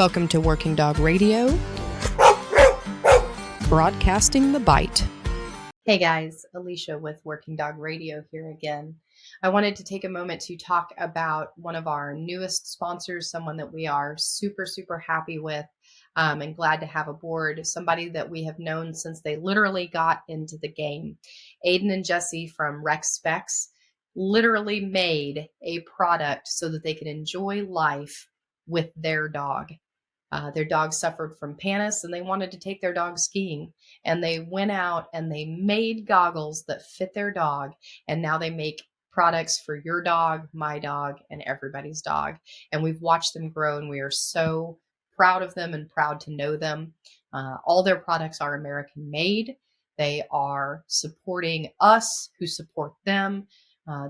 Welcome to Working Dog Radio, broadcasting the bite. Hey guys, Alicia with Working Dog Radio here again. I wanted to take a moment to talk about one of our newest sponsors, someone that we are super, super happy with and glad to have aboard, somebody that we have known since they literally got into the game. Aiden and Jesse from Rex Specs literally made a product so that they could enjoy life with their dog. Their dog suffered from pannus and they wanted to take their dog skiing, and they went out and they made goggles that fit their dog, and now they make products for your dog, my dog, and everybody's dog. And we've watched them grow, and we are so proud of them and proud to know them. All their products are American made. They are supporting us who support them.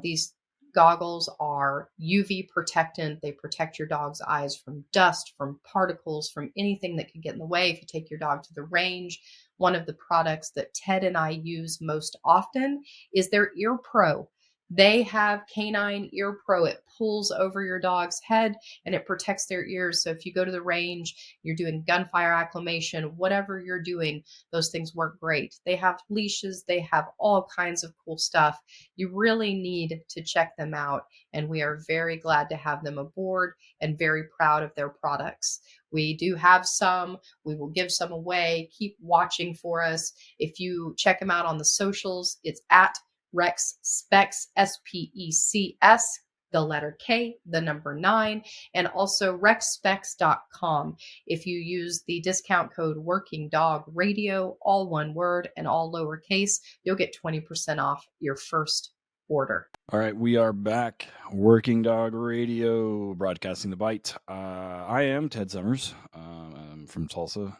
These goggles are UV protectant. They protect your dog's eyes from dust, from particles, from anything that could get in the way if you take your dog to the range. One of the products that Ted and I use most often is their Ear Pro. They have Canine Ear Pro. It pulls over your dog's head and it protects their ears. So if you go to the range, you're doing gunfire acclimation, whatever you're doing, those things work great. They have leashes. They have all kinds of cool stuff. You really need to check them out. And we are very glad to have them aboard and very proud of their products. We do have some. We will give some away. Keep watching for us. If you check them out on the socials, it's at Rex Specs, S-P-E-C-S, the letter K, the number 9, and also rexspecs.com. If you use the discount code Working Dog Radio, all one word and all lowercase, you'll get 20% off your first order. All right, we are back. Working Dog Radio, broadcasting the bite. I am Ted Summers. I'm from Tulsa,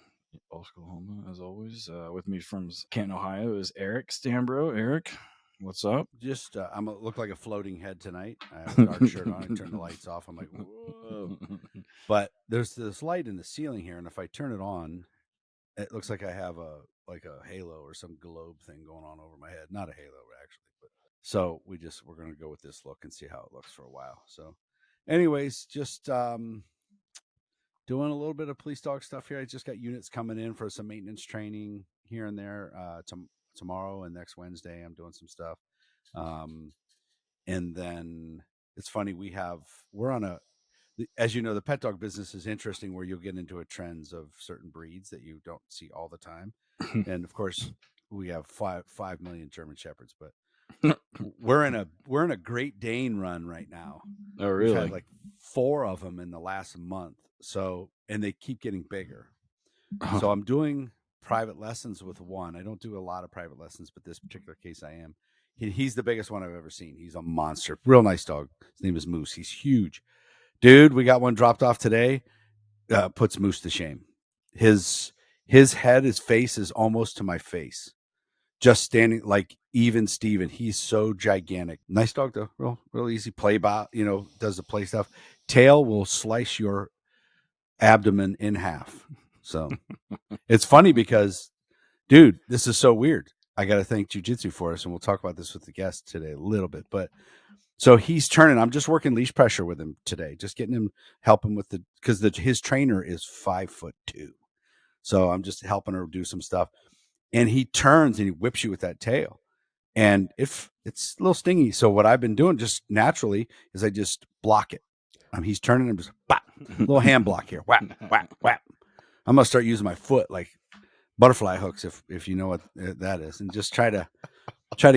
Oklahoma, as always. With me from Canton, Ohio, is Eric Stambro. Eric, what's up? Just, I'm look like a floating head tonight. I have a dark shirt on. I turn the lights off. I'm like, whoa. But there's this light in the ceiling here, and if I turn it on, it looks like I have a halo or some globe thing going on over my head. Not a halo, actually. But so we're going to go with this look and see how it looks for a while. So, anyways, just doing a little bit of police dog stuff here. I just got units coming in for some maintenance training here and there. Tomorrow and next Wednesday, I'm doing some stuff. And then it's funny, we're on as you know, the pet dog business is interesting where you'll get into trends of certain breeds that you don't see all the time. And of course we have 5 million German Shepherds, but we're in a Great Dane run right now. Oh, really? We've had like 4 of them in the last month. So, and they keep getting bigger. So I'm doing private lessons with one. I don't do a lot of private lessons, but this particular case I am. He's the biggest one I've ever seen. He's a monster. Real nice dog. His name is Moose. He's huge. Dude, we got one dropped off today. Puts Moose to shame. His head, his face is almost to my face. Just standing like even Steven. He's so gigantic. Nice dog though. Real easy play by, does the play stuff. Tail will slice your abdomen in half. So it's funny because, dude, this is so weird. I got to thank jiu-jitsu for us, and we'll talk about this with the guest today a little bit. But so he's turning. I'm just working leash pressure with him today, just getting him, helping with because his trainer is 5'2". So I'm just helping her do some stuff. And he turns and he whips you with that tail. And it's a little stingy. So what I've been doing just naturally is I just block it. He's turning and just little hand block here. Whap, whap, whap. I'm going to start using my foot like butterfly hooks, if you know what that is, and just try to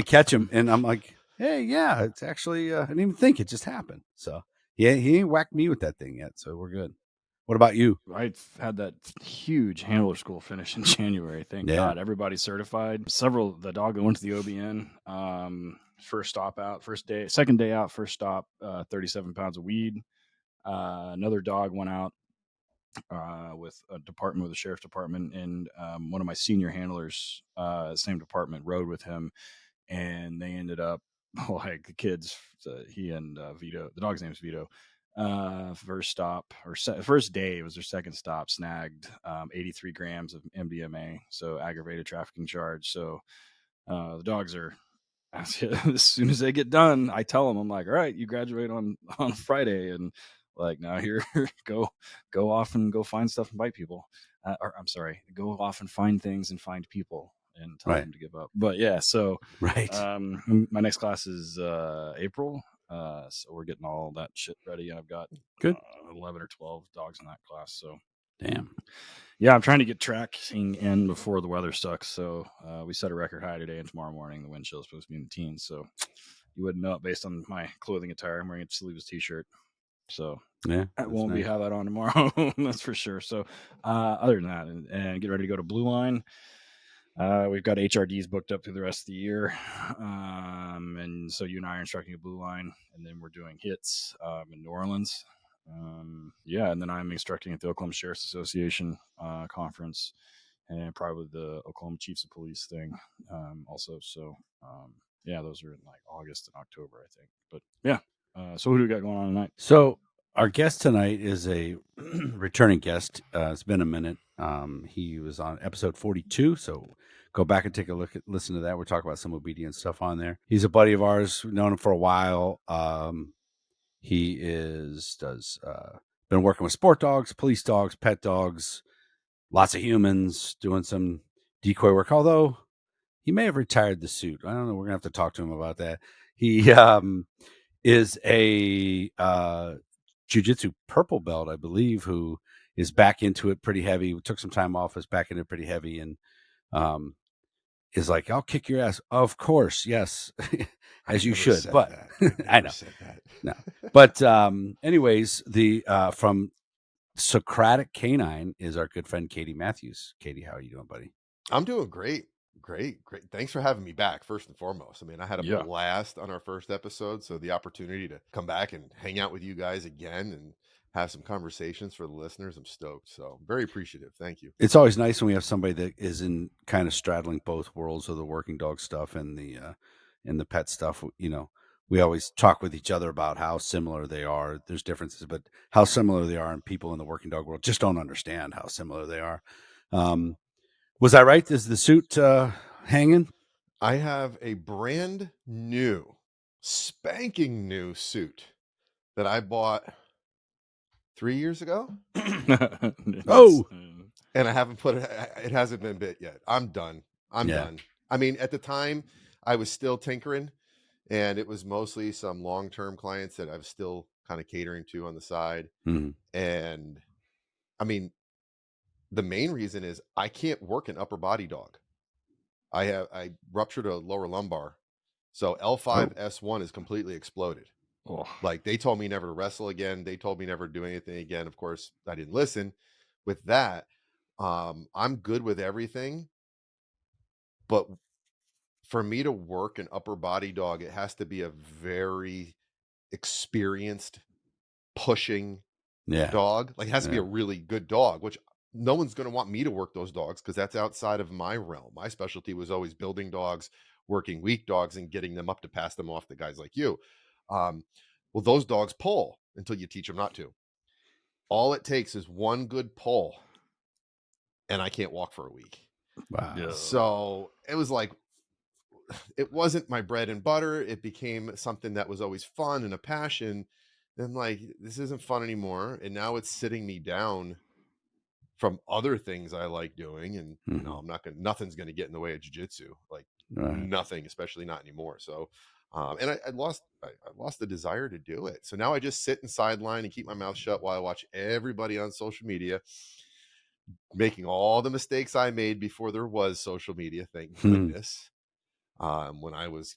catch him. And I'm like, hey, yeah, it's actually, I didn't even think it just happened. So yeah, he ain't whacked me with that thing yet. So we're good. What about you? I had that huge handler school finish in January. Thank God. Everybody's certified. The dog that went to the OBN, second day out, first stop, 37 pounds of weed. Another dog went out with the sheriff's department, and one of my senior handlers, same department, rode with him, and they ended up like the kids. He and Vito, the dog's name is Vito. First day was their second stop, snagged 83 grams of MDMA, so aggravated trafficking charge. So the dogs are, as soon as they get done, I tell them, I'm like, all right, you graduate on Friday, and Like, now here, go off and go find stuff and bite people. Or I'm sorry, go off and find things and find people and tell them to give up. But yeah, so my next class is April. So we're getting all that shit ready. I've got 11 or 12 dogs in that class. So damn. Yeah, I'm trying to get tracking in before the weather sucks. So we set a record high today, and tomorrow morning the wind chill is supposed to be in the teens. So you wouldn't know it based on my clothing attire. I'm wearing a sleeveless t-shirt. So yeah, I won't be have that on tomorrow. That's for sure. So other than that, and get ready to go to Blue Line. We've got HRDs booked up through the rest of the year. And so you and I are instructing at Blue Line, and then we're doing hits in New Orleans. And then I'm instructing at the Oklahoma Sheriff's Association conference, and probably the Oklahoma Chiefs of Police thing also. So those are in like August and October, I think. But yeah, so who do we got going on tonight? So our guest tonight is a returning guest. It's been a minute. He was on episode 42, so go back and take a listen to that. We're talking about some obedience stuff on there. He's a buddy of ours. We've known him for a while. He been working with sport dogs, police dogs, pet dogs, lots of humans, doing some decoy work, although he may have retired the suit. I don't know. We're going to have to talk to him about that. He is a jiu-jitsu purple belt, I believe, who is back into it pretty heavy. We took some time off, is back into it pretty heavy, and is like, I'll kick your ass. Of course, yes, as you should. But I know. No. But anyways, the from Socratic Canine is our good friend KD Mathews. KD, how are you doing, buddy? I'm doing great. Great. Thanks for having me back, first and foremost. I mean, I had a blast on our first episode, so the opportunity to come back and hang out with you guys again and have some conversations for the listeners, I'm stoked. So I'm very appreciative. Thank you. It's always nice when we have somebody that is in kind of straddling both worlds of the working dog stuff and the pet stuff. You know, we always talk with each other about how similar they are. There's differences, but how similar they are, and people in the working dog world just don't understand how similar they are. Was I right? Is the suit hanging? I have a brand new, spanking new suit that I bought 3 years ago. Oh, and I haven't put it. It hasn't been bit yet. I'm done. I'm done. I mean, at the time, I was still tinkering, and it was mostly some long-term clients that I was still kind of catering to on the side. Mm-hmm. And I mean, the main reason is I can't work an upper body dog. I ruptured a lower lumbar, so L5 S1 is completely exploded. Oh. Like, they told me never to wrestle again. They told me never to do anything again. Of course, I didn't listen. With that, I'm good with everything, but for me to work an upper body dog, it has to be a very experienced pushing dog. Like, it has to be a really good dog, which no one's going to want me to work those dogs because that's outside of my realm. My specialty was always building dogs, working weak dogs, and getting them up to pass them off to guys like you. Well, those dogs pull until you teach them not to. All it takes is one good pull, and I can't walk for a week. Wow. Yeah. So it was like, it wasn't my bread and butter. It became something that was always fun and a passion. Then, like, this isn't fun anymore. And now it's sitting me down from other things I like doing. And no, nothing's going to get in the way of jiu-jitsu. Like, nothing, especially not anymore. So, and I lost the desire to do it. So now I just sit and sideline and keep my mouth shut while I watch everybody on social media making all the mistakes I made before there was social media. Thank goodness. When I was,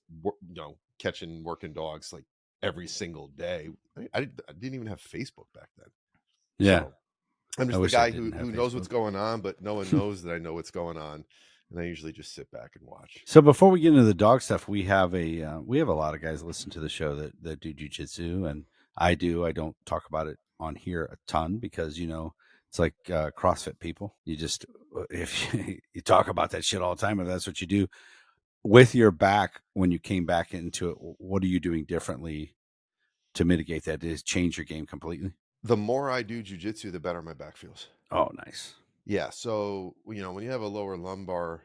catching working dogs like every single day. I didn't even have Facebook back then. Yeah. So I'm just the guy who knows what's going on, but no one knows that I know what's going on. And I usually just sit back and watch. So before we get into the dog stuff, we have a lot of guys listen to the show that do jiu-jitsu, and I do. I don't talk about it on here a ton because, it's like CrossFit people. You just, if you talk about that shit all the time, if that's what you do. With your back, when you came back into it, what are you doing differently to mitigate that? Is change your game completely? The more I do jiu-jitsu, the better my back feels. Oh, nice. Yeah. So, when you have a lower lumbar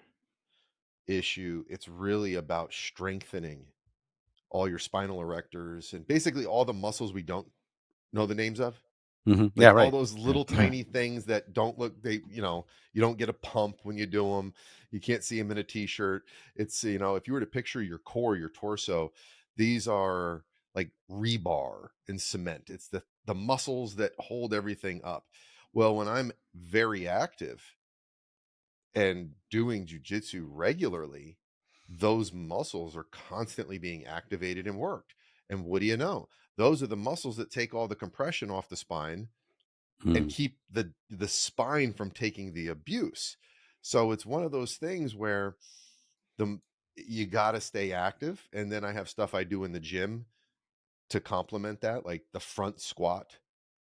issue, it's really about strengthening all your spinal erectors and basically all the muscles we don't know the names of? Mm-hmm. Like Yeah, right. all those little tiny things that don't look, you don't get a pump when you do them. You can't see them in a t-shirt. It's, if you were to picture your core, your torso, these are like rebar and cement. It's the muscles that hold everything up. Well, when I'm very active and doing jiu-jitsu regularly, those muscles are constantly being activated and worked. And what do you know? Those are the muscles that take all the compression off the spine and keep the spine from taking the abuse. So it's one of those things where you got to stay active. And then I have stuff I do in the gym to complement that. Like the front squat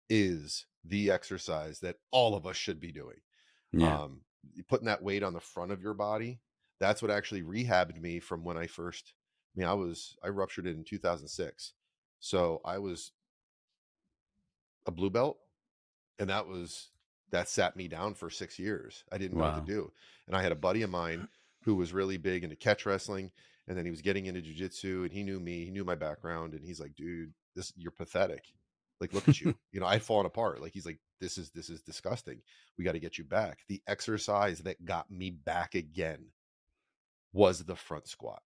is the exercise that all of us should be doing. Yeah. Putting that weight on the front of your body, that's what actually rehabbed me from when I first, I ruptured it in 2006. So I was a blue belt, and that sat me down for 6 years. I didn't know what to do. And I had a buddy of mine who was really big into catch wrestling, and then he was getting into jiu-jitsu, and he knew me, he knew my background, and he's like, dude, you're pathetic. Like, look at you. I'd fallen apart. Like, he's like, this is disgusting. We got to get you back. The exercise that got me back again was the front squat.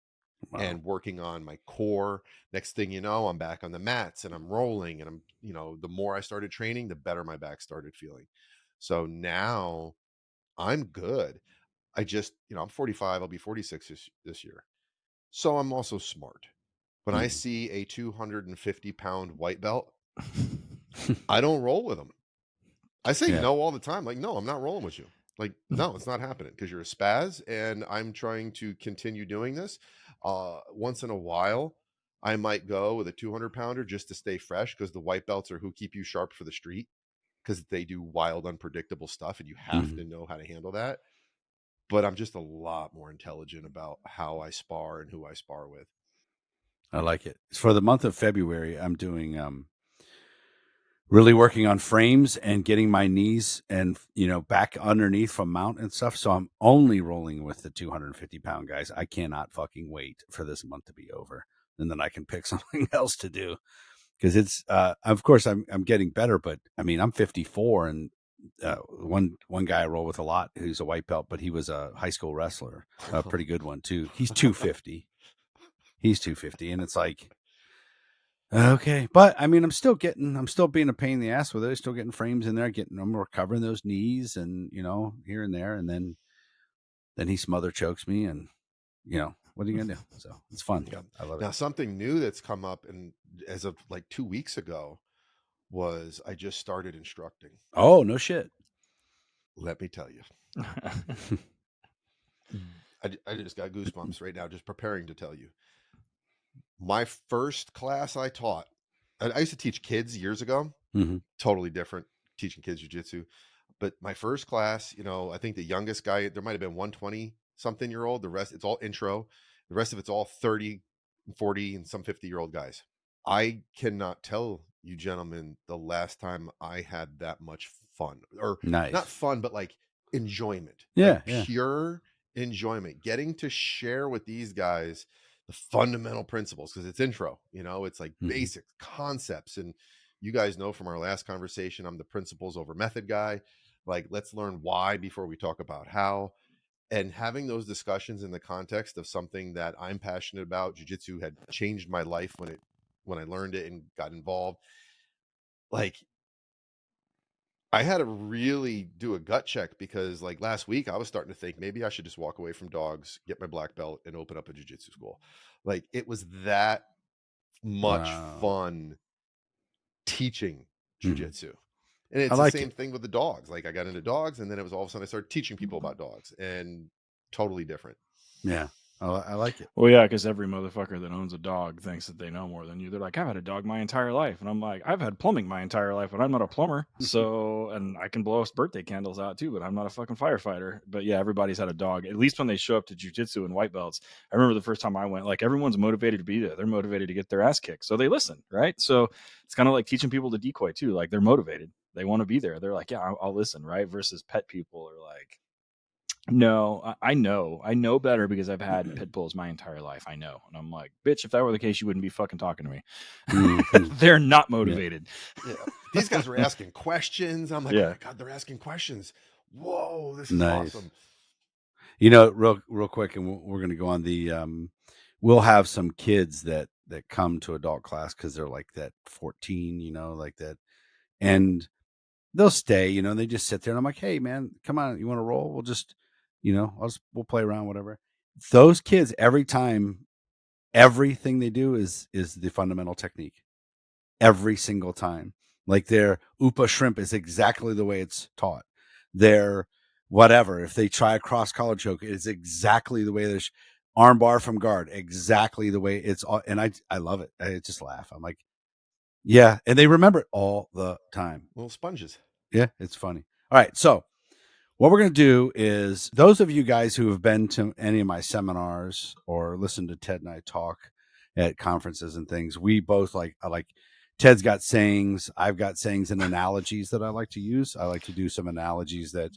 And working on my core. Next thing you know, I'm back on the mats and I'm rolling, and the more I started training, the better my back started feeling. So now I'm good. I just, I'm 45, I'll be 46 this year. So I'm also smart. When I see a 250-pound white belt, I don't roll with them. I say no all the time. Like, no, I'm not rolling with you. Like, no, it's not happening because you're a spaz, and I'm trying to continue doing this. Once in a while, I might go with a 200-pounder just to stay fresh, because the white belts are who keep you sharp for the street, because they do wild, unpredictable stuff, and you have to know how to handle that. But I'm just a lot more intelligent about how I spar and who I spar with. I like it. For the month of February, I'm doing really working on frames and getting my knees and back underneath from mount and stuff. So I'm only rolling with the 250-pound guys. I cannot fucking wait for this month to be over, and then I can pick something else to do, because it's of course I'm getting better, but I'm 54, and one guy I roll with a lot who's a white belt, but he was a high school wrestler, a pretty good one too. He's 250. He's 250, and it's like, okay, but I'm still being a pain in the ass with it. I'm still getting frames in there, I'm recovering those knees, and here and there, and then he smother chokes me, and what are you gonna do? So it's fun. Yeah. I love it. Now, something new that's come up, and as of like 2 weeks ago, was I just started instructing. Oh, no shit. Let me tell you. I just got goosebumps right now just preparing to tell you. My first class I taught, I used to teach kids years ago. Totally different, teaching kids jiu-jitsu. But my first class, I think the youngest guy, there might have been 120-something-year-old. The rest, it's all intro. The rest of it's all 30, 40, and some 50-year-old guys. I cannot tell you gentlemen the last time I had that much fun, or not fun, but like enjoyment. Yeah, like pure enjoyment. Getting to share with these guys the fundamental principles, because it's intro, it's like basic concepts. And you guys know from our last conversation, I'm the principles over method guy. Like, let's learn why before we talk about how. And having those discussions in the context of something that I'm passionate about, jiu-jitsu had changed my life when I learned it and got involved. Like, I had to really do a gut check, because like last week I was starting to think maybe I should just walk away from dogs, get my black belt, and open up a jiu-jitsu school. Like, it was that much fun teaching jiu-jitsu. And it's the same thing with the dogs. Like, I got into dogs, and then it was all of a sudden I started teaching people about dogs, and totally different. Yeah. I like it. Well, yeah, because every motherfucker that owns a dog thinks that they know more than you. They're like, I've had a dog my entire life. And I'm like, I've had plumbing my entire life, but I'm not a plumber. So, and I can blow us birthday candles out too, but I'm not a fucking firefighter. But yeah, everybody's had a dog, at least when they show up to jiu-jitsu and white belts. I remember the first time I went, like, everyone's motivated to be there. They're motivated to get their ass kicked. So they listen, right? So it's kind of like teaching people to decoy too. Like, they're motivated. They want to be there. They're like, yeah, I'll listen, right? Versus pet people are like, No, I know better because I've had pit bulls my entire life. I know. And I'm like, bitch, if that were the case, you wouldn't be fucking talking to me. They're not motivated. Yeah. These guys were asking questions. I'm like, oh my God, they're asking questions. Whoa, this is awesome. You know, real quick, and we're going to go on the, we'll have some kids that come to adult class because they're like that 14, you know, like that. And they'll stay, you know, and they just sit there. And I'm like, hey, man, come on. You want to roll? We'll just, you know, we'll play around, whatever. Those kids, every time, everything they do is the fundamental technique. Every single time. Like their Upa shrimp is exactly the way it's taught. Their whatever, if they try a cross collar choke, it's exactly the way there's arm bar from guard, exactly the way it's all. And I love it. I just laugh. I'm like, yeah. And they remember it all the time. Little sponges. Yeah, it's funny. All right. So what we're going to do is, those of you guys who have been to any of my seminars or listened to Ted and I talk at conferences and things, we both like Ted's got sayings. I've got sayings and analogies that I like to use. I like to do some analogies that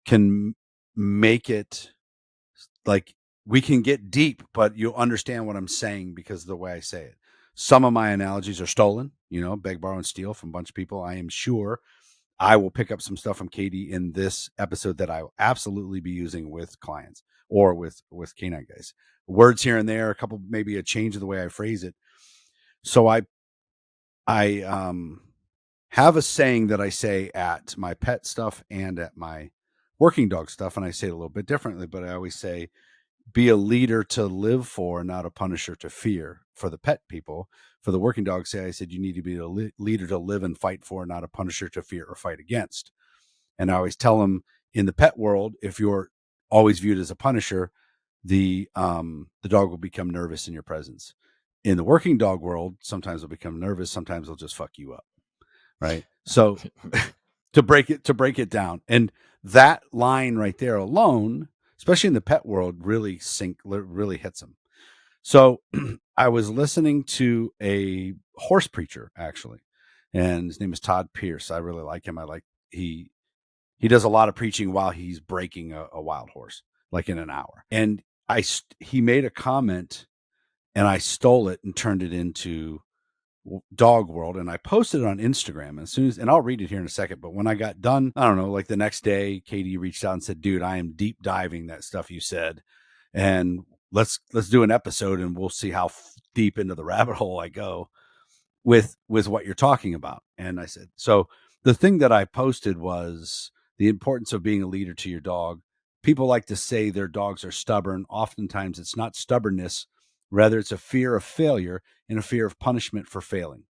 can make it like we can get deep, but you'll understand what I'm saying because of the way I say it. Some of my analogies are stolen, you know, beg, borrow, and steal from a bunch of people. I am sure I will pick up some stuff from KD in this episode that I will absolutely be using with clients or with canine guys. Words here and there, a couple, maybe a change of the way I phrase it. So I have a saying that I say at my pet stuff and at my working dog stuff, and I say it a little bit differently, but I always say, be a leader to live for, not a punisher to fear. For the pet people, for the working dog, I said, you need to be a leader to live and fight for, not a punisher to fear or fight against. And I always tell them, in the pet world, if you're always viewed as a punisher, the dog will become nervous in your presence. In the working dog world, sometimes they'll become nervous. Sometimes they'll just fuck you up. Right. So to break it down, and that line right there alone, especially in the pet world, really hits them. So I was listening to a horse preacher, actually, and his name is Todd Pierce. I really like him. He does a lot of preaching while he's breaking a wild horse, like in an hour. And he made a comment, and I stole it and turned it into dog world, and I posted it on Instagram. And I'll read it here in a second, but when I got done, I don't know, like the next day, KD reached out and said, dude, I am deep diving that stuff you said, and let's do an episode and we'll see how deep into the rabbit hole I go with what you're talking about. And I said, so the thing that I posted was the importance of being a leader to your dog. People like to say their dogs are stubborn. Oftentimes it's not stubbornness. Rather, it's a fear of failure and a fear of punishment for failing.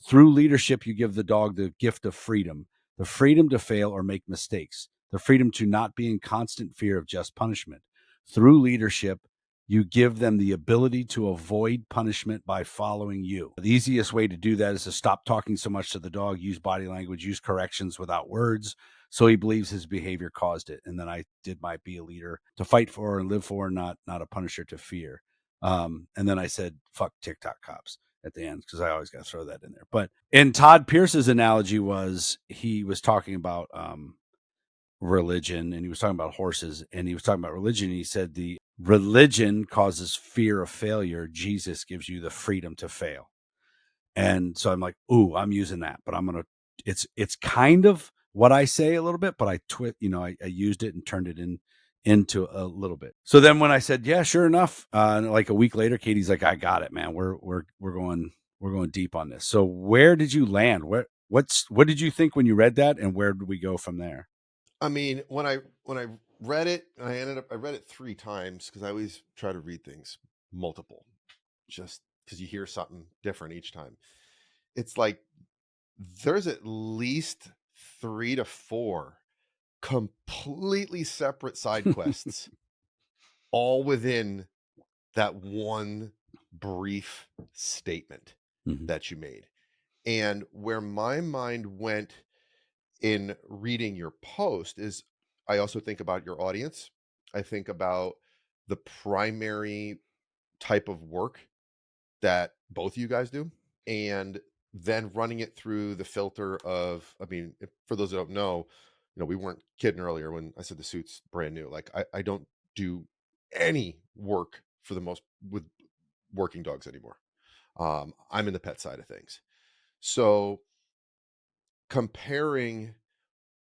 Through leadership, you give the dog the gift of freedom, the freedom to fail or make mistakes, the freedom to not be in constant fear of just punishment. Through leadership, you give them the ability to avoid punishment by following you. The easiest way to do that is to stop talking so much to the dog, use body language, use corrections without words, so he believes his behavior caused it. And then I did my be a leader to fight for and live for, not a punisher to fear. And then I said, fuck TikTok cops at the end, because I always got to throw that in there. But in Todd Pierce's analogy was, he was talking about religion, and he was talking about horses, and he was talking about religion. He said the religion causes fear of failure. Jesus gives you the freedom to fail. And so I'm like, ooh, I'm using that, but I'm going to, it's kind of what I say a little bit, but I used it and turned it into a little bit. So then when I said, yeah, sure enough, like a week later, Katie's like, I got it, man. We're going deep on this. So where did you land? What did you think when you read that, and where did we go from there? I mean, when I read it, I read it 3 times, because I always try to read things multiple, just because you hear something different each time. It's like there's at least 3 to 4 completely separate side quests, all within that one brief statement that you made. And where my mind went in reading your post is, I also think about your audience. I think about the primary type of work that both of you guys do, and then running it through the filter of, I mean, for those that don't know, we weren't kidding earlier when I said the suit's brand new. Like I don't do any work with working dogs anymore. I'm in the pet side of things. So comparing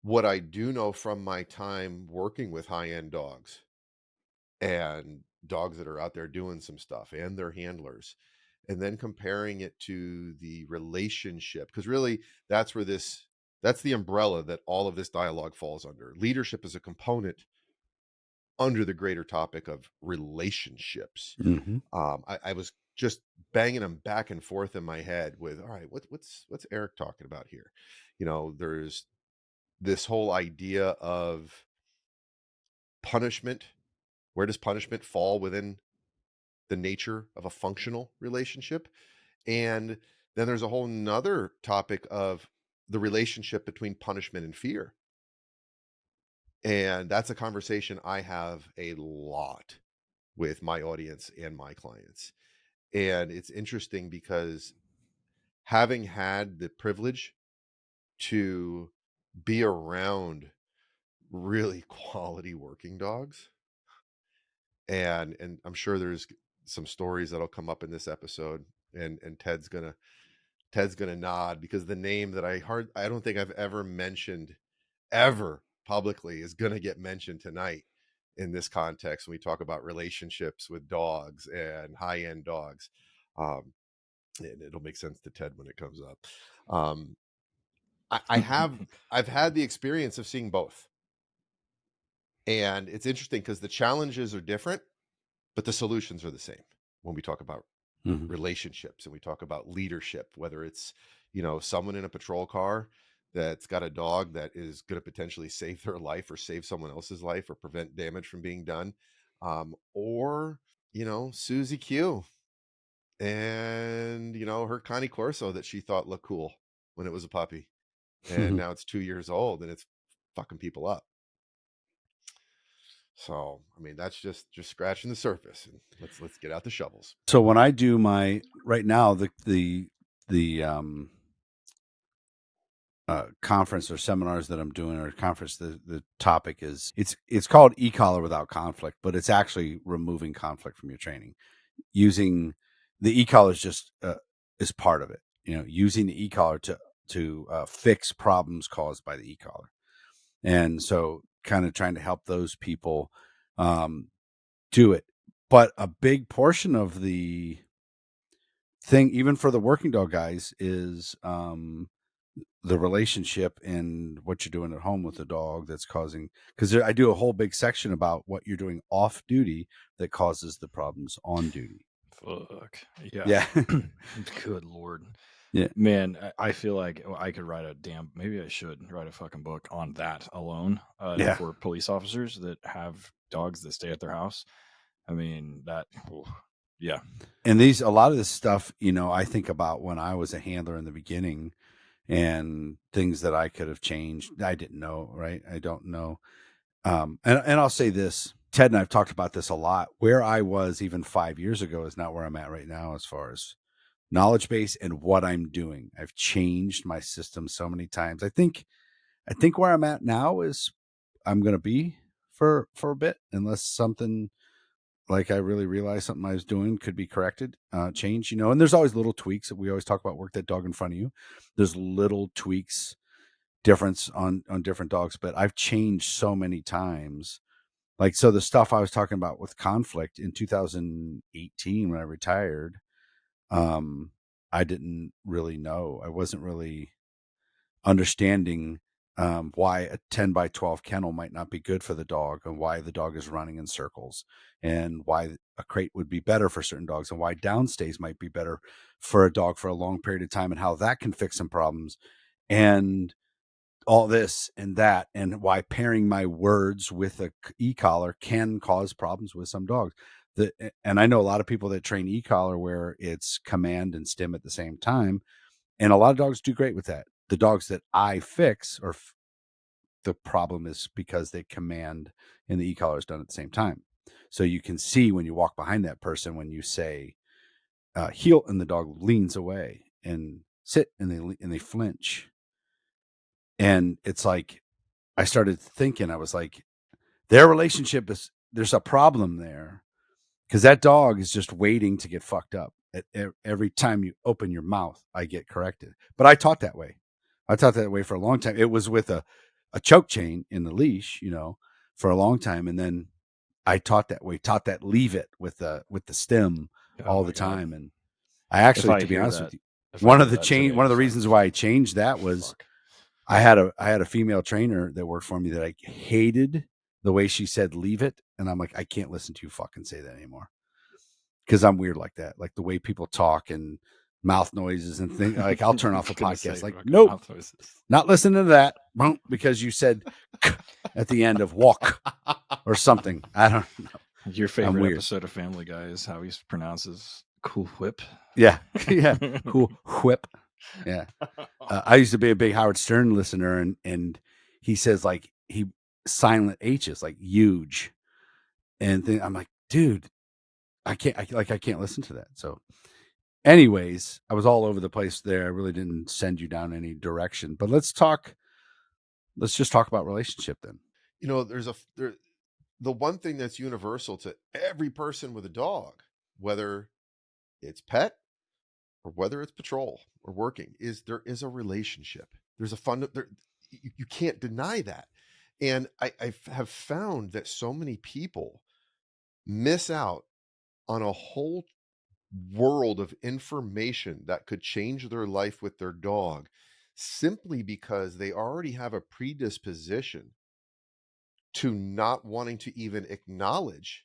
what I do know from my time working with high-end dogs and dogs that are out there doing some stuff and their handlers, and then comparing it to the relationship, because really that's the umbrella that all of this dialogue falls under. Leadership is a component under the greater topic of relationships. Mm-hmm. I was just banging them back and forth in my head with, all right, what's Eric talking about here? There's this whole idea of punishment. Where does punishment fall within the nature of a functional relationship? And then there's a whole nother topic of the relationship between punishment and fear. And that's a conversation I have a lot with my audience and my clients. And it's interesting because having had the privilege to be around really quality working dogs, and I'm sure there's some stories that'll come up in this episode, and Ted's gonna nod, because the name that I don't think I've ever mentioned ever publicly is gonna get mentioned tonight in this context when we talk about relationships with dogs and high-end dogs. And it'll make sense to Ted when it comes up. I've had the experience of seeing both. And it's interesting because the challenges are different, but the solutions are the same when we talk about relationships and we talk about leadership, whether it's, someone in a patrol car that's got a dog that is going to potentially save their life or save someone else's life or prevent damage from being done. Or, Susie Q and, her Connie Corso that she thought looked cool when it was a puppy. And now it's 2 years old and it's fucking people up. So, I mean, that's just scratching the surface, and let's get out the shovels. So when I do right now, the conference or seminars that I'm doing, or conference, the topic is, it's called e-collar without conflict, but it's actually removing conflict from your training. Using the e-collar is part of it. Using the e-collar to fix problems caused by the e-collar. And so kind of trying to help those people do it. But a big portion of the thing, even for the working dog guys, is the relationship and what you're doing at home with the dog that's causing, because I do a whole big section about what you're doing off duty that causes the problems on duty. Fuck. Yeah. Yeah. Good Lord. Yeah. Man, I feel like I could maybe I should write a fucking book on that alone. For police officers that have dogs that stay at their house. I mean, yeah. And a lot of this stuff, I think about when I was a handler in the beginning and things that I could have changed. I didn't know, right? I don't know. And I'll say this, Ted and I've talked about this a lot. Where I was even 5 years ago is not where I'm at right now as far as knowledge base and what I'm doing. I've changed my system so many times. I think where I'm at now is I'm going to be for a bit, unless something, like I really realized something I was doing could be corrected, change, and there's always little tweaks. We always talk about work that dog in front of you. There's little tweaks, difference on different dogs, but I've changed so many times. Like, so the stuff I was talking about with conflict in 2018 when I retired, I didn't really know. I wasn't really understanding why a 10 by 12 kennel might not be good for the dog, and why the dog is running in circles, and why a crate would be better for certain dogs, and why downstays might be better for a dog for a long period of time, and how that can fix some problems, and all this and that, and why pairing my words with a e-collar can cause problems with some dogs. And I know a lot of people that train e-collar where it's command and stim at the same time, and a lot of dogs do great with that. The dogs that I fix, the problem is because they command and the e-collar is done at the same time. So you can see when you walk behind that person, when you say heel, and the dog leans away, and sit, and they flinch. And it's like, I started thinking, I was like, their relationship there's a problem there, because that dog is just waiting to get fucked up. Every time you open your mouth, I get corrected. But I taught that way. I taught that way for a long time. It was with a choke chain in the leash, for a long time. And then I taught that way, taught that leave it with the stem all the time. And I actually, to be honest with you, one of the reasons why I changed that was I had a female trainer that worked for me that I hated the way she said leave it. And I'm like, I can't listen to you fucking say that anymore. Because I'm weird like that. Like the way people talk and mouth noises and things. Like I'll turn off a podcast. Like, nope, not listening to that. Because you said at the end of walk or something. I don't know. Your favorite episode of Family Guy is how he pronounces cool whip. Yeah. Yeah. Cool whip. Yeah. I used to be a big Howard Stern listener, and he says like he silent H's, like huge. And then I'm like, dude, I can't listen to that. So anyways, I was all over the place there. I really didn't send you down any direction, but let's just talk about relationship then. The one thing that's universal to every person with a dog, whether it's pet or whether it's patrol or working, is there is a relationship. There's a you can't deny that. And I have found that so many people miss out on a whole world of information that could change their life with their dog simply because they already have a predisposition to not wanting to even acknowledge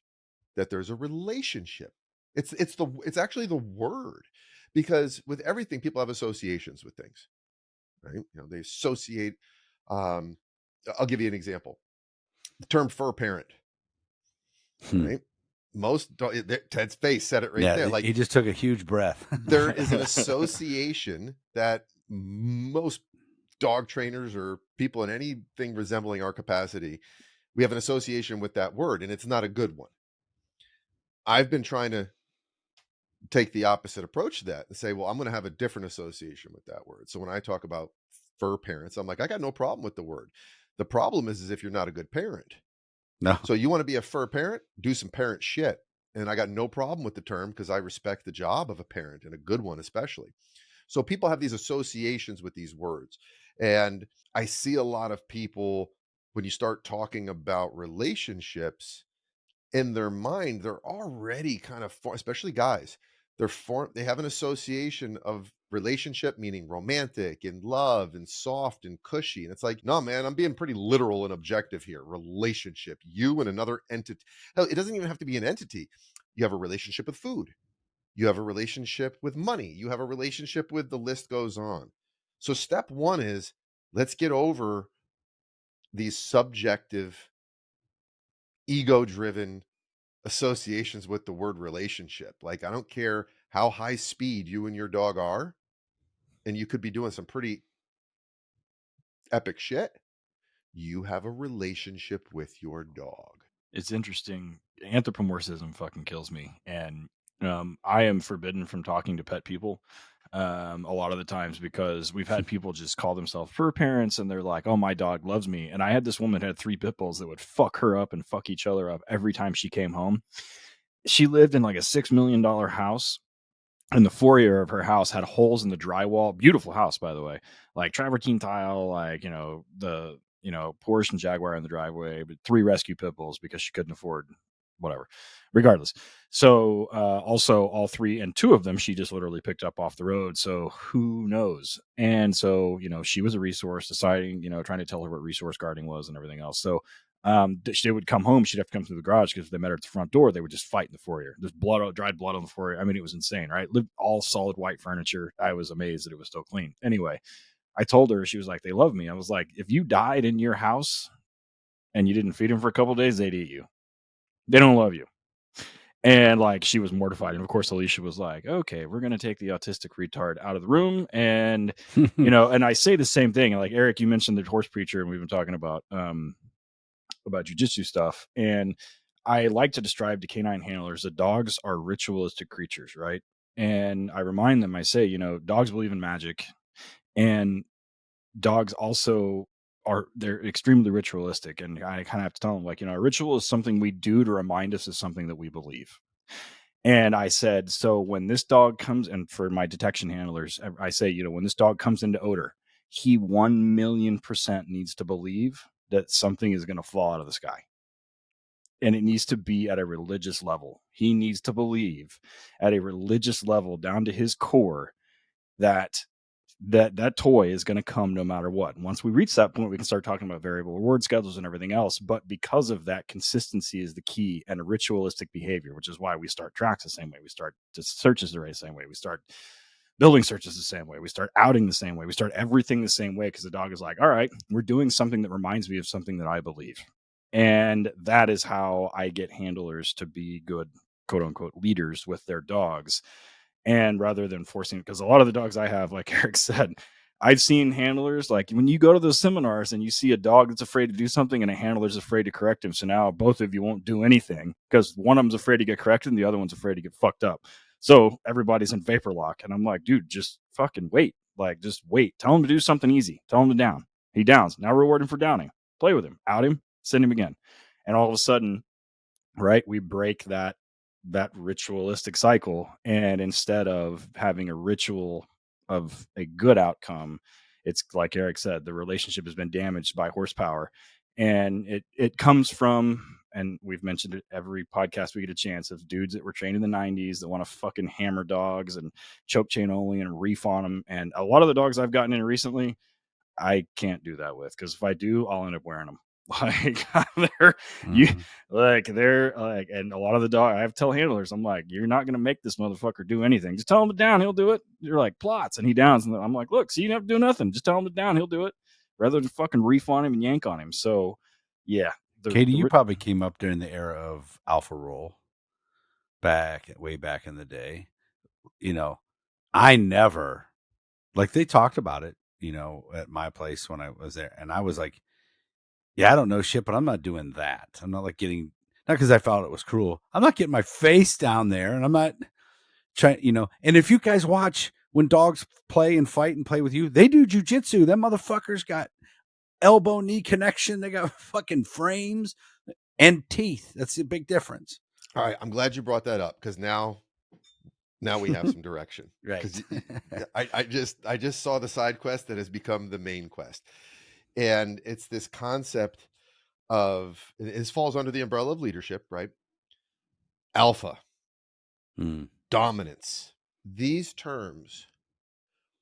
that there's a relationship. It's actually the word, because with everything, people have associations with things, right? They associate. I'll give you an example. The term fur parent, right? Ted's face said it right there. Like he just took a huge breath. There is an association that most dog trainers or people in anything resembling our capacity, we have an association with that word, and it's not a good one. I've been trying to take the opposite approach to that and say, well, I'm going to have a different association with that word. So when I talk about fur parents, I'm like, I got no problem with the word. The problem is if you're not a good parent. No. So you want to be a fur parent, do some parent shit. And I got no problem with the term because I respect the job of a parent, and a good one especially. So people have these associations with these words. And I see a lot of people, when you start talking about relationships, in their mind, they're already kind of, especially guys, they have an association of relationship, meaning romantic and love and soft and cushy. And it's like, no, man, I'm being pretty literal and objective here. Relationship, you and another entity. Hell, it doesn't even have to be an entity. You have a relationship with food. You have a relationship with money. You have a relationship with, the list goes on. So step one is, let's get over these subjective, ego-driven associations with the word relationship. Like, I don't care how high speed you and your dog are, and you could be doing some pretty epic shit. You have a relationship with your dog. It's interesting. Anthropomorphism fucking kills me. And I am forbidden from talking to pet people a lot of the times, because we've had people just call themselves fur parents, and they're like, oh, my dog loves me. And I had this woman that had 3 pit bulls that would fuck her up and fuck each other up every time she came home. She lived in like a $6 million house, and the foyer of her house had holes in the drywall. Beautiful house, by the way, like travertine tile, like, the Porsche and Jaguar in the driveway, but 3 rescue pit bulls because she couldn't afford whatever. Regardless. So also all 3 and 2 of them she just literally picked up off the road. So who knows? And so, she was a resource, deciding, trying to tell her what resource guarding was and everything else. So she would come home, she'd have to come through the garage, because if they met her at the front door, they would just fight in the foyer. There's dried blood on the foyer. I mean, it was insane, right? Lived all solid white furniture. I was amazed that it was still clean. Anyway, I told her, she was like, they love me. I was like, if you died in your house and you didn't feed them for a couple of days, they'd eat you. They don't love you. And like, she was mortified. And of course, Alicia was like, okay, we're going to take the autistic retard out of the room. And, and I say the same thing. Like, Eric, you mentioned the horse preacher, and we've been talking about jiu-jitsu stuff. And I like to describe to canine handlers that dogs are ritualistic creatures, right? And I remind them, I say, dogs believe in magic, and dogs also they're extremely ritualistic, and I kind of have to tell them, like, a ritual is something we do to remind us of something that we believe. And I said, so when this dog comes, and for my detection handlers, I say, when this dog comes into odor, he 1,000,000% needs to believe that something is going to fall out of the sky. And it needs to be at a religious level. He needs to believe at a religious level down to his core that toy is going to come no matter what. And once we reach that point, we can start talking about variable reward schedules and everything else. But because of that, consistency is the key, and a ritualistic behavior, which is why we start tracks the same way. We start searches the same way. We start building searches the same way. We start outing the same way. We start everything the same way, because the dog is like, all right, we're doing something that reminds me of something that I believe. And that is how I get handlers to be good, quote unquote, leaders with their dogs. And rather than forcing, because a lot of the dogs I have, like Eric said, I've seen handlers, like when you go to those seminars and you see a dog that's afraid to do something and a handler's afraid to correct him. So now both of you won't do anything because one of them's afraid to get corrected and the other one's afraid to get fucked up. So everybody's in vapor lock. And I'm like, dude, just fucking wait. Like, just wait. Tell him to do something easy. Tell him to down. He downs. Now reward him for downing. Play with him. Out him. Send him again. And all of a sudden, right, we break that ritualistic cycle, and instead of having a ritual of a good outcome, it's like Eric said, the relationship has been damaged by horsepower. And it comes from, and we've mentioned it every podcast we get a chance, of dudes that were trained in the 90s that want to fucking hammer dogs and choke chain only and reef on them. And a lot of the dogs I've gotten in recently, I can't do that with, because if I do, I'll end up wearing them. Like they're and a lot of the dog, I have to tell handlers, I'm like, you're not gonna make this motherfucker do anything. Just tell him to down, he'll do it. You're like, plots, and he downs, and I'm like, look, so you don't have to do nothing. Just tell him to down, he'll do it, rather than fucking reef on him and yank on him. So yeah, Katie, you probably came up during the era of alpha roll, way back in the day. I never, like, they talked about it, at my place when I was there, and I was like, yeah, I don't know shit, but I'm not doing that. I'm not like not because I felt it was cruel. I'm not getting my face down there, and I'm not trying, and if you guys watch when dogs play and fight and play with you, they do jiu-jitsu. Them motherfuckers got elbow knee connection. They got fucking frames and teeth. That's the big difference. All right, I'm glad you brought that up, because now we have some direction. Right. I just saw the side quest that has become the main quest, and it's this concept of, it falls under the umbrella of leadership, right? Alpha, dominance. These terms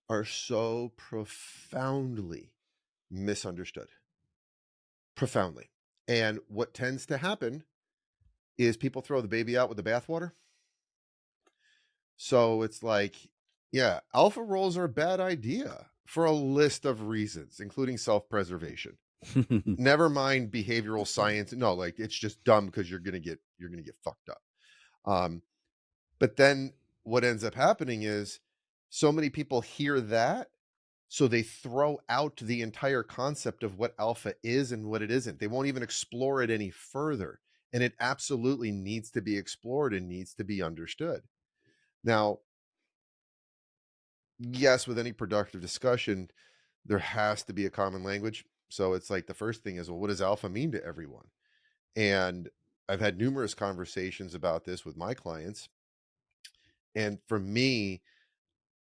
are so profoundly misunderstood. Profoundly. And what tends to happen is people throw the baby out with the bathwater. So it's like, yeah, alpha roles are a bad idea for a list of reasons, including self-preservation. Never mind behavioral science. No, like, it's just dumb because you're gonna get fucked up. But then what ends up happening is so many people hear that, so they throw out the entire concept of what alpha is and what it isn't. They won't even explore it any further. And it absolutely needs to be explored and needs to be understood. Now, yes, with any productive discussion, there has to be a common language. So it's like, the first thing is, well, what does alpha mean to everyone? And I've had numerous conversations about this with my clients. And for me,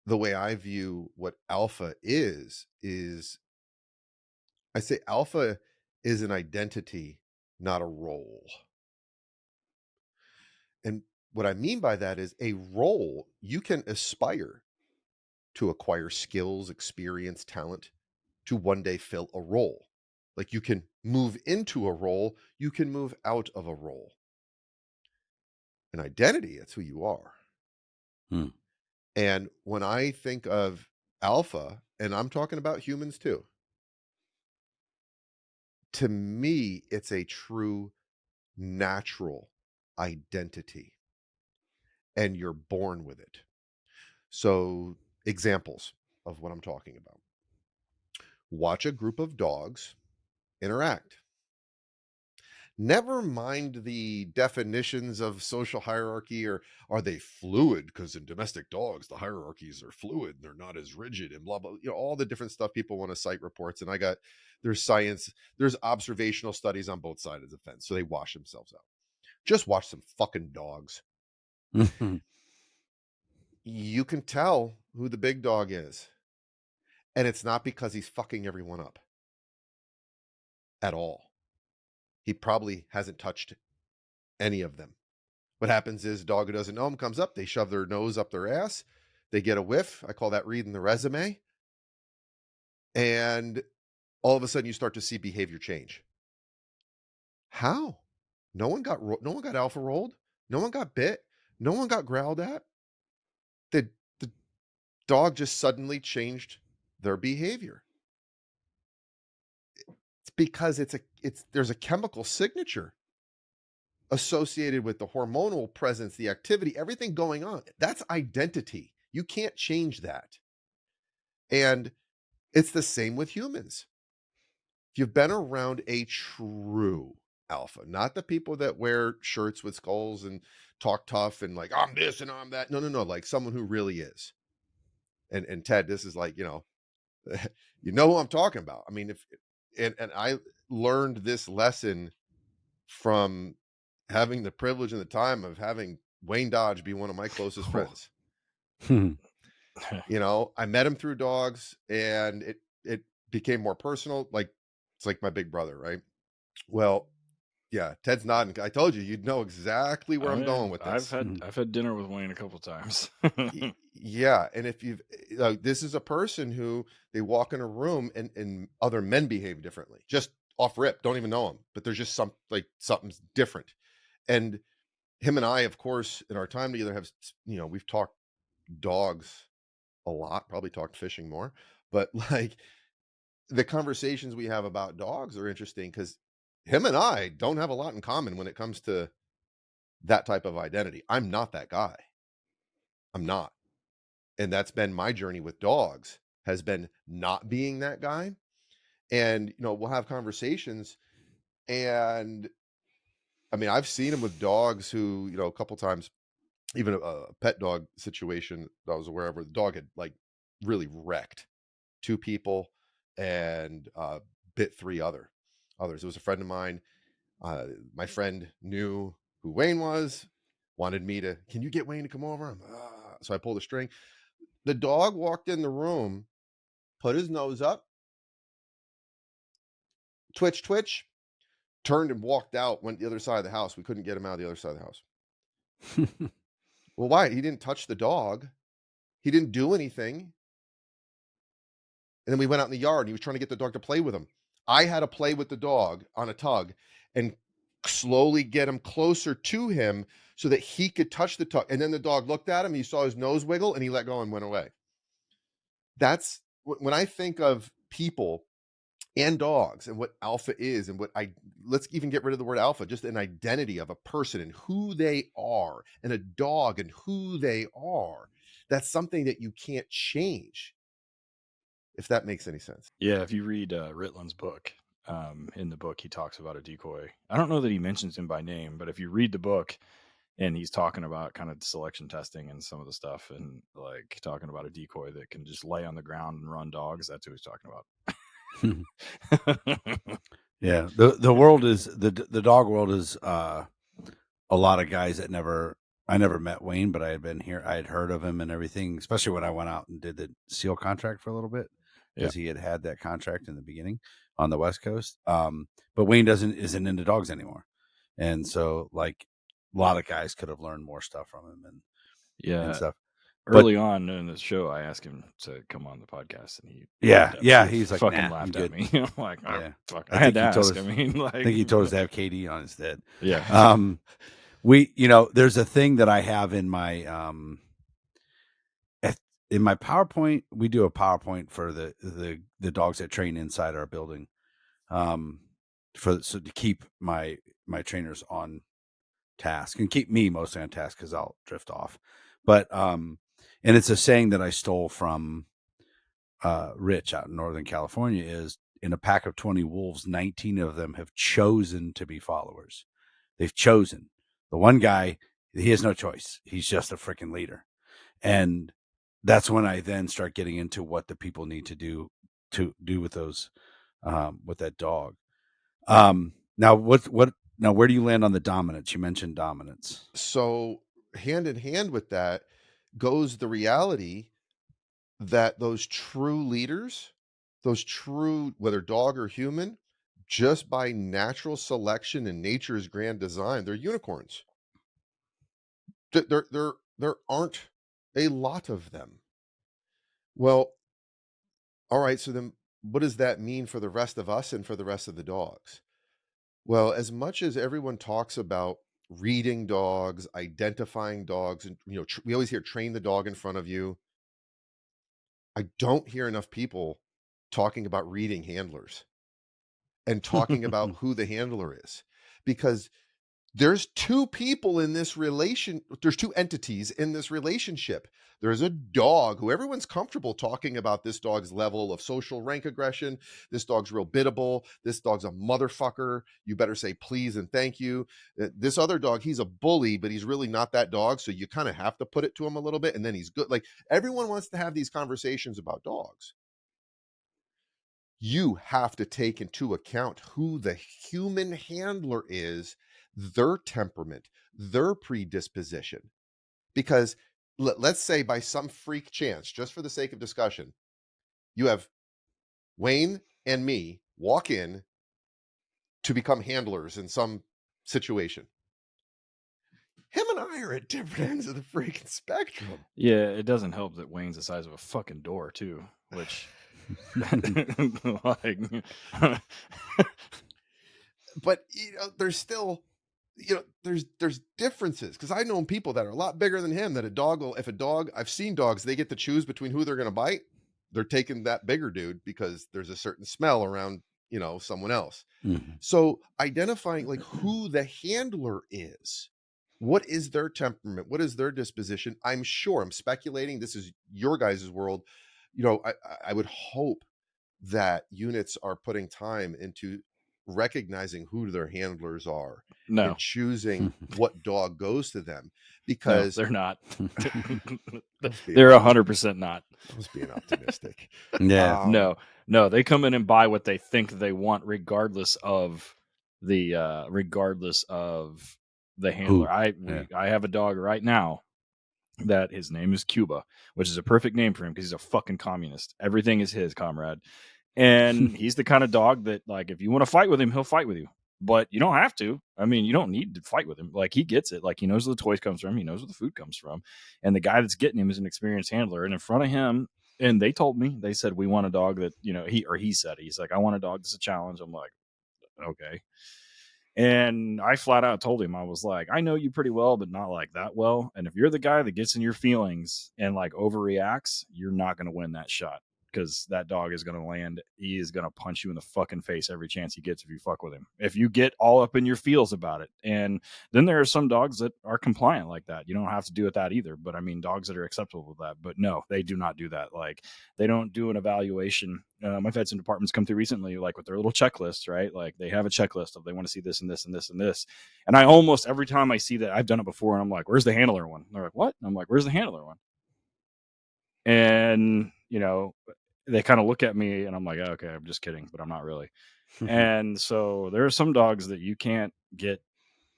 the way I view what alpha is I say alpha is an identity, not a role. And what I mean by that is, a role, you can aspire to acquire skills, experience, talent, to one day fill a role. Like, you can move into a role, you can move out of a role. An identity, that's who you are. And when I think of alpha, and I'm talking about humans too, to me, it's a true natural identity, and you're born with it. So, examples of what I'm talking about: watch a group of dogs interact. Never mind the definitions of social hierarchy, or are they fluid? Because in domestic dogs, the hierarchies are fluid and they're not as rigid and blah, blah, all the different stuff people want to cite reports. And there's science, there's observational studies on both sides of the fence. So they wash themselves out. Just watch some fucking dogs. You can tell who the big dog is. And it's not because he's fucking everyone up at all. He probably hasn't touched any of them. What happens is, dog who doesn't know him comes up, they shove their nose up their ass, they get a whiff. I call that reading the resume. And all of a sudden you start to see behavior change. How? No one got alpha rolled. No one got bit. No one got growled at. The dog just suddenly changed their behavior. It's because there's a chemical signature associated with the hormonal presence, the activity, everything going on. That's identity. You can't change that. And it's the same with humans. If you've been around a true alpha, not the people that wear shirts with skulls and talk tough and like, I'm this and I'm that. No. Like someone who really is. And Ted, this is like, you know who I'm talking about. I mean, and I learned this lesson from having the privilege and the time of having Wayne Dodge be one of my closest friends. I met him through dogs, and it became more personal. Like, it's like my big brother, right? Well, yeah, Ted's nodding. I told you, you'd know exactly where I'm going with this. I've had dinner with Wayne a couple times. Yeah, and if you've this is a person who they walk in a room and other men behave differently, just off rip, don't even know him, but there's just something's different. And him and I, of course, in our time together, have we've talked dogs a lot, probably talked fishing more, but like the conversations we have about dogs are interesting because him and I don't have a lot in common when it comes to that type of identity. I'm not that guy. I'm not. And that's been my journey with dogs, has been not being that guy. And, we'll have conversations, and I mean, I've seen him with dogs who, a couple times, even a pet dog situation that I was aware of, where the dog had like really wrecked 2 people and bit 3 others. It was a friend of mine. My friend knew who Wayne was, wanted me to, can you get Wayne to come over? So I pulled a string. The dog walked in the room, put his nose up, twitch, turned and walked out, went the other side of the house. We couldn't get him out of the other side of the house. Well, why? He didn't touch the dog. He didn't do anything. And then we went out in the yard, and he was trying to get the dog to play with him. I had to play with the dog on a tug and slowly get him closer to him so that he could touch the tug. And then the dog looked at him, he saw his nose wiggle, and he let go and went away. That's when I think of people and dogs and what alpha is, and let's even get rid of the word alpha, just an identity of a person and who they are, and a dog and who they are. That's something that you can't change, if that makes any sense. Yeah, if you read Ritland's book, in the book, he talks about a decoy. I don't know that he mentions him by name, but if you read the book and he's talking about kind of selection testing and some of the stuff, and like talking about a decoy that can just lay on the ground and run dogs, that's who he's talking about. Yeah, the world is the dog world is a lot of guys that I never met Wayne, but I had heard of him and everything, especially when I went out and did the SEAL contract for a little bit, because he had that contract in the beginning on the West Coast. But Wayne isn't into dogs anymore, and so like a lot of guys could have learned more stuff from him and stuff. Early on in the show, I asked him to come on the podcast, and he's like, fucking nah, laughed at me. I'm like, fuck, I think had to ask. I think he told us to have KD on instead. Yeah. There's a thing that I have in my PowerPoint. We do a PowerPoint for the dogs that train inside our building, to keep my trainers on task and keep me mostly on task, because I'll drift off. But and it's a saying that I stole from Rich out in Northern California, is in a pack of 20 wolves, 19 of them have chosen to be followers. They've chosen. The one guy, he has no choice. He's just a freaking leader. And that's when I then start getting into what the people need to do with those, with that dog. Now where do you land on the dominance? You mentioned dominance. So hand in hand with that goes the reality that those true leaders, those true, whether dog or human, just by natural selection and nature's grand design, they're unicorns. There aren't a lot of them. Well, all right, so then what does that mean for the rest of us and for the rest of the dogs? Well, as much as everyone talks about reading dogs, identifying dogs, and we always hear train the dog in front of you, I don't hear enough people talking about reading handlers and talking about who the handler is, because there's two people in this relation. There's two entities in this relationship. There's a dog who everyone's comfortable talking about this dog's level of social rank aggression. This dog's real biddable. This dog's a motherfucker. You better say please and thank you. This other dog, he's a bully, but he's really not that dog. So you kind of have to put it to him a little bit, and then he's good. Like, everyone wants to have these conversations about dogs. You have to take into account who the human handler is, their temperament, their predisposition. Because let's say by some freak chance, just for the sake of discussion, you have Wayne and me walk in to become handlers in some situation. Him and I are at different ends of the freaking spectrum. Yeah, it doesn't help that Wayne's the size of a fucking door too, which like but there's still there's differences, because I know people that are a lot bigger than him, that I've seen dogs, they get to choose between who they're going to bite. They're taking that bigger dude because there's a certain smell around someone else. Mm-hmm. So identifying like who the handler is, what is their temperament, what is their disposition. I'm speculating, this is your guys' world. I would hope that units are putting time into recognizing who their handlers are and choosing what dog goes to them, because they're not. They're 100% not. I was being optimistic. Yeah. No, they come in and buy what they think they want, regardless of the handler. I have a dog right now that his name is Cuba, which is a perfect name for him because he's a fucking communist. Everything is his, comrade. And he's the kind of dog that, like, if you want to fight with him, he'll fight with you. But you don't have to. I mean, you don't need to fight with him. Like, he gets it. Like, he knows where the toys comes from. He knows where the food comes from. And the guy that's getting him is an experienced handler. And in front of him, and they told me, they said, we want a dog that, he said, he's like, I want a dog that's a challenge. I'm like, okay. And I flat out told him, I was like, I know you pretty well, but not like that well. And if you're the guy that gets in your feelings and like overreacts, you're not going to win that shot, because that dog is going to land. He is going to punch you in the fucking face every chance he gets if you fuck with him, if you get all up in your feels about it. And then there are some dogs that are compliant like that. You don't have to do it that either. But I mean, dogs that are acceptable with that. But no, they do not do that. Like, they don't do an evaluation. I've had some departments come through recently, like with their little checklists, right? Like, they have a checklist of they want to see this and this and this and this. And I almost every time I see that, I've done it before, and I'm like, where's the handler one? And they're like, what? And I'm like, where's the handler one? And they kind of look at me and I'm like, oh, okay, I'm just kidding, but I'm not really. And so there are some dogs that you can't get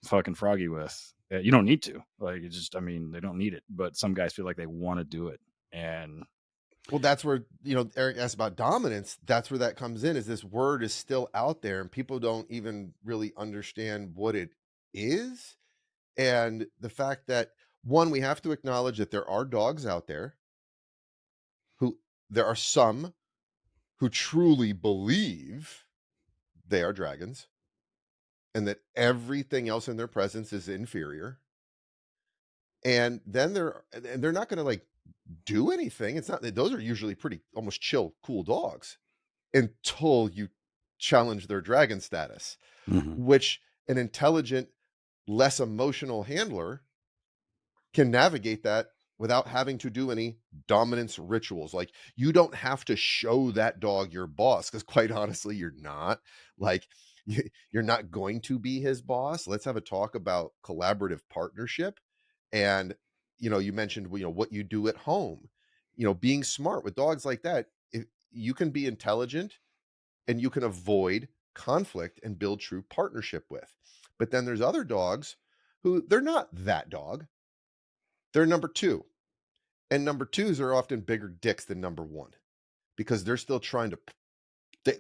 fucking froggy with. You don't need to. Like, it's just, I mean, they don't need it. But some guys feel like they want to do it. And well, that's where, Eric asked about dominance. That's where that comes in, is this word is still out there and people don't even really understand what it is. And the fact that, one, we have to acknowledge that there are dogs out there there are some who truly believe they are dragons and that everything else in their presence is inferior. And then they're not going to like do anything. It's not, those are usually pretty almost chill, cool dogs until you challenge their dragon status, which an intelligent, less emotional handler can navigate that without having to do any dominance rituals. Like, you don't have to show that dog your boss, because quite honestly, you're not. Like, you're not going to be his boss. Let's have a talk about collaborative partnership. And, you mentioned, what you do at home, being smart with dogs like that. If you can be intelligent and you can avoid conflict and build true partnership with. But then there's other dogs who, they're not that dog. They're number two. And number twos are often bigger dicks than number one, because they're still trying to,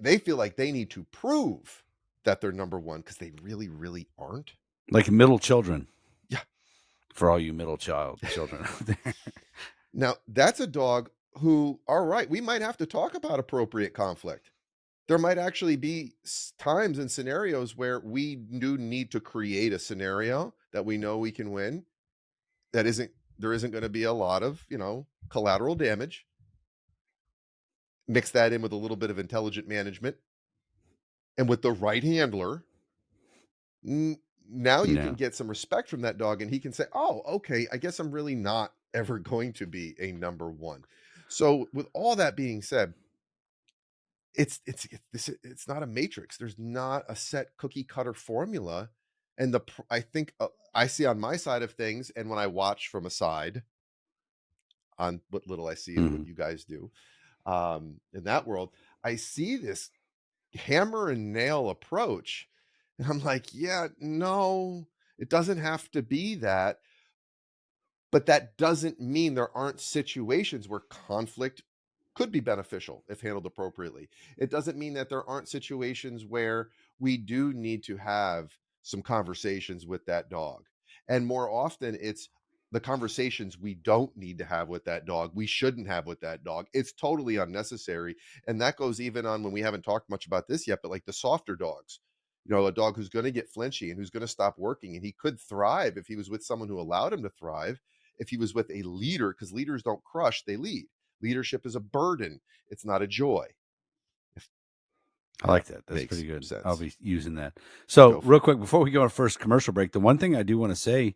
they feel like they need to prove that they're number one, because they really, really aren't. Like middle children. Yeah. For all you middle children out there. Now, that's a dog who, all right, we might have to talk about appropriate conflict. There might actually be times and scenarios where we do need to create a scenario that we know we can win. There isn't going to be a lot of, collateral damage. Mix that in with a little bit of intelligent management, and with the right handler, now you can get some respect from that dog, and he can say, oh, okay, I guess I'm really not ever going to be a number one. So with all that being said, it's not a matrix. There's not a set cookie cutter formula. And I think I see on my side of things, and when I watch from a side on what little I see of what you guys do in that world, I see this hammer and nail approach, and I'm like, yeah, no, it doesn't have to be that. But that doesn't mean there aren't situations where conflict could be beneficial if handled appropriately. It doesn't mean that there aren't situations where we do need to have some conversations with that dog. And more often, it's the conversations we don't need to have with that dog, we shouldn't have with that dog. It's totally unnecessary. And that goes even on when we haven't talked much about this yet, but like the softer dogs, a dog who's going to get flinchy and who's going to stop working. And he could thrive if he was with someone who allowed him to thrive. If he was with a leader, because leaders don't crush, they lead. Leadership is a burden. It's not a joy. I like that. That's pretty good. Sense. I'll be using that. So real quick, before we go on first commercial break, the one thing I do want to say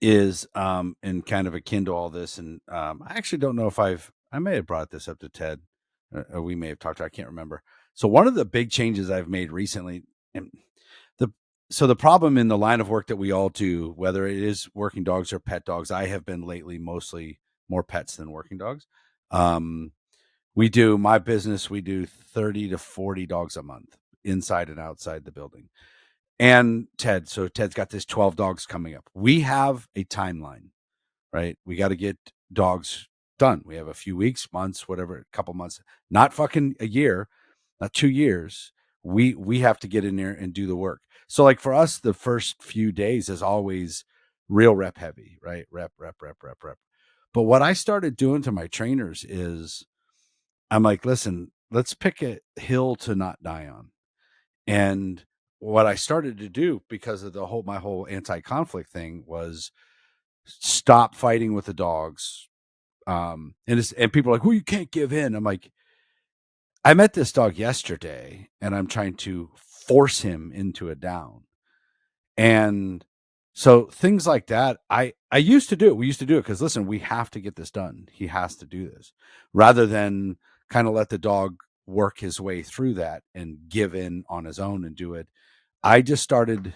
is, and kind of akin to all this, and I actually don't know if I may have brought this up to Ted, or we may have talked to, I can't remember. So one of the big changes I've made recently, and the problem in the line of work that we all do, whether it is working dogs or pet dogs, I have been lately mostly more pets than working dogs. We do my business. We do 30 to 40 dogs a month inside and outside the building. And Ted's got this 12 dogs coming up. We have a timeline, right? We got to get dogs done. We have a few weeks, months, whatever, a couple months, not fucking a year, not 2 years. We have to get in there and do the work. So like for us, the first few days is always real rep heavy, right? Rep. But what I started doing to my trainers is I'm like, listen, let's pick a hill to not die on. And what I started to do, because of my whole anti-conflict thing, was stop fighting with the dogs. And people are like, well, you can't give in. I'm like, I met this dog yesterday and I'm trying to force him into a down. And so things like that, I used to do it. We used to do it because, listen, we have to get this done. He has to do this, rather than kind of let the dog work his way through that and give in on his own and do it. I just started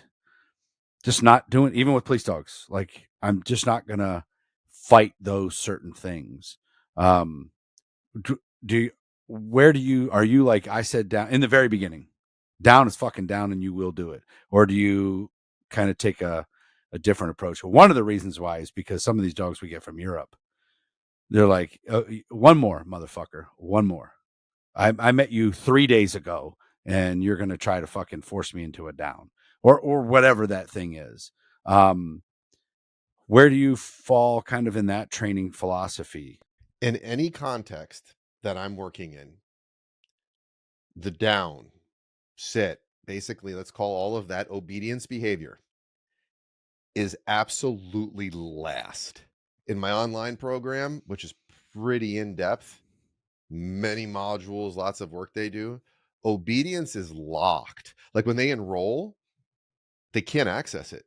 just not doing, even with police dogs. Like, I'm just not going to fight those certain things. Are you like I said down in the very beginning, down is fucking down and you will do it? Or do you kind of take a different approach? One of the reasons why is because some of these dogs we get from Europe, they're like, one more, motherfucker, one more. I met you 3 days ago and you're going to try to fucking force me into a down or whatever that thing is. Where do you fall kind of in that training philosophy? In any context that I'm working in, the down, sit, basically, let's call all of that obedience behavior, is absolutely last. In my online program, which is pretty in-depth, many modules, lots of work they do, obedience is locked. Like when they enroll, they can't access it.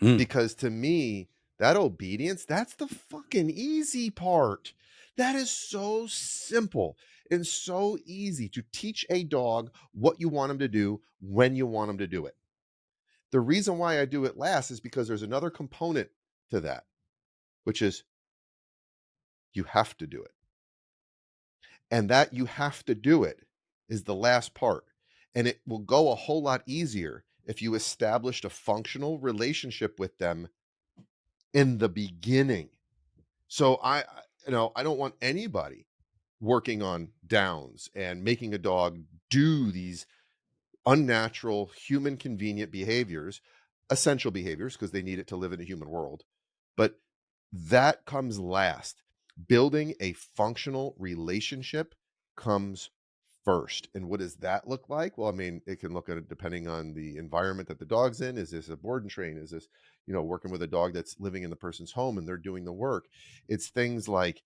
Because to me, That obedience, that's the fucking easy part. That is so simple and so easy to teach a dog what you want him to do when you want him to do it. The reason why I do it last is because there's another component to that, which is you have to do it. And that you have to do it is the last part. And it will go a whole lot easier if you established a functional relationship with them in the beginning. So I don't want anybody working on downs and making a dog do these unnatural, human convenient behaviors, essential behaviors, because they need it to live in a human world. But that comes last. Building a functional relationship comes first. And what does that look like? Well, I mean, it can look at it depending on the environment that the dog's in. Is this a board and train? Is this, working with a dog that's living in the person's home and they're doing the work? It's things like,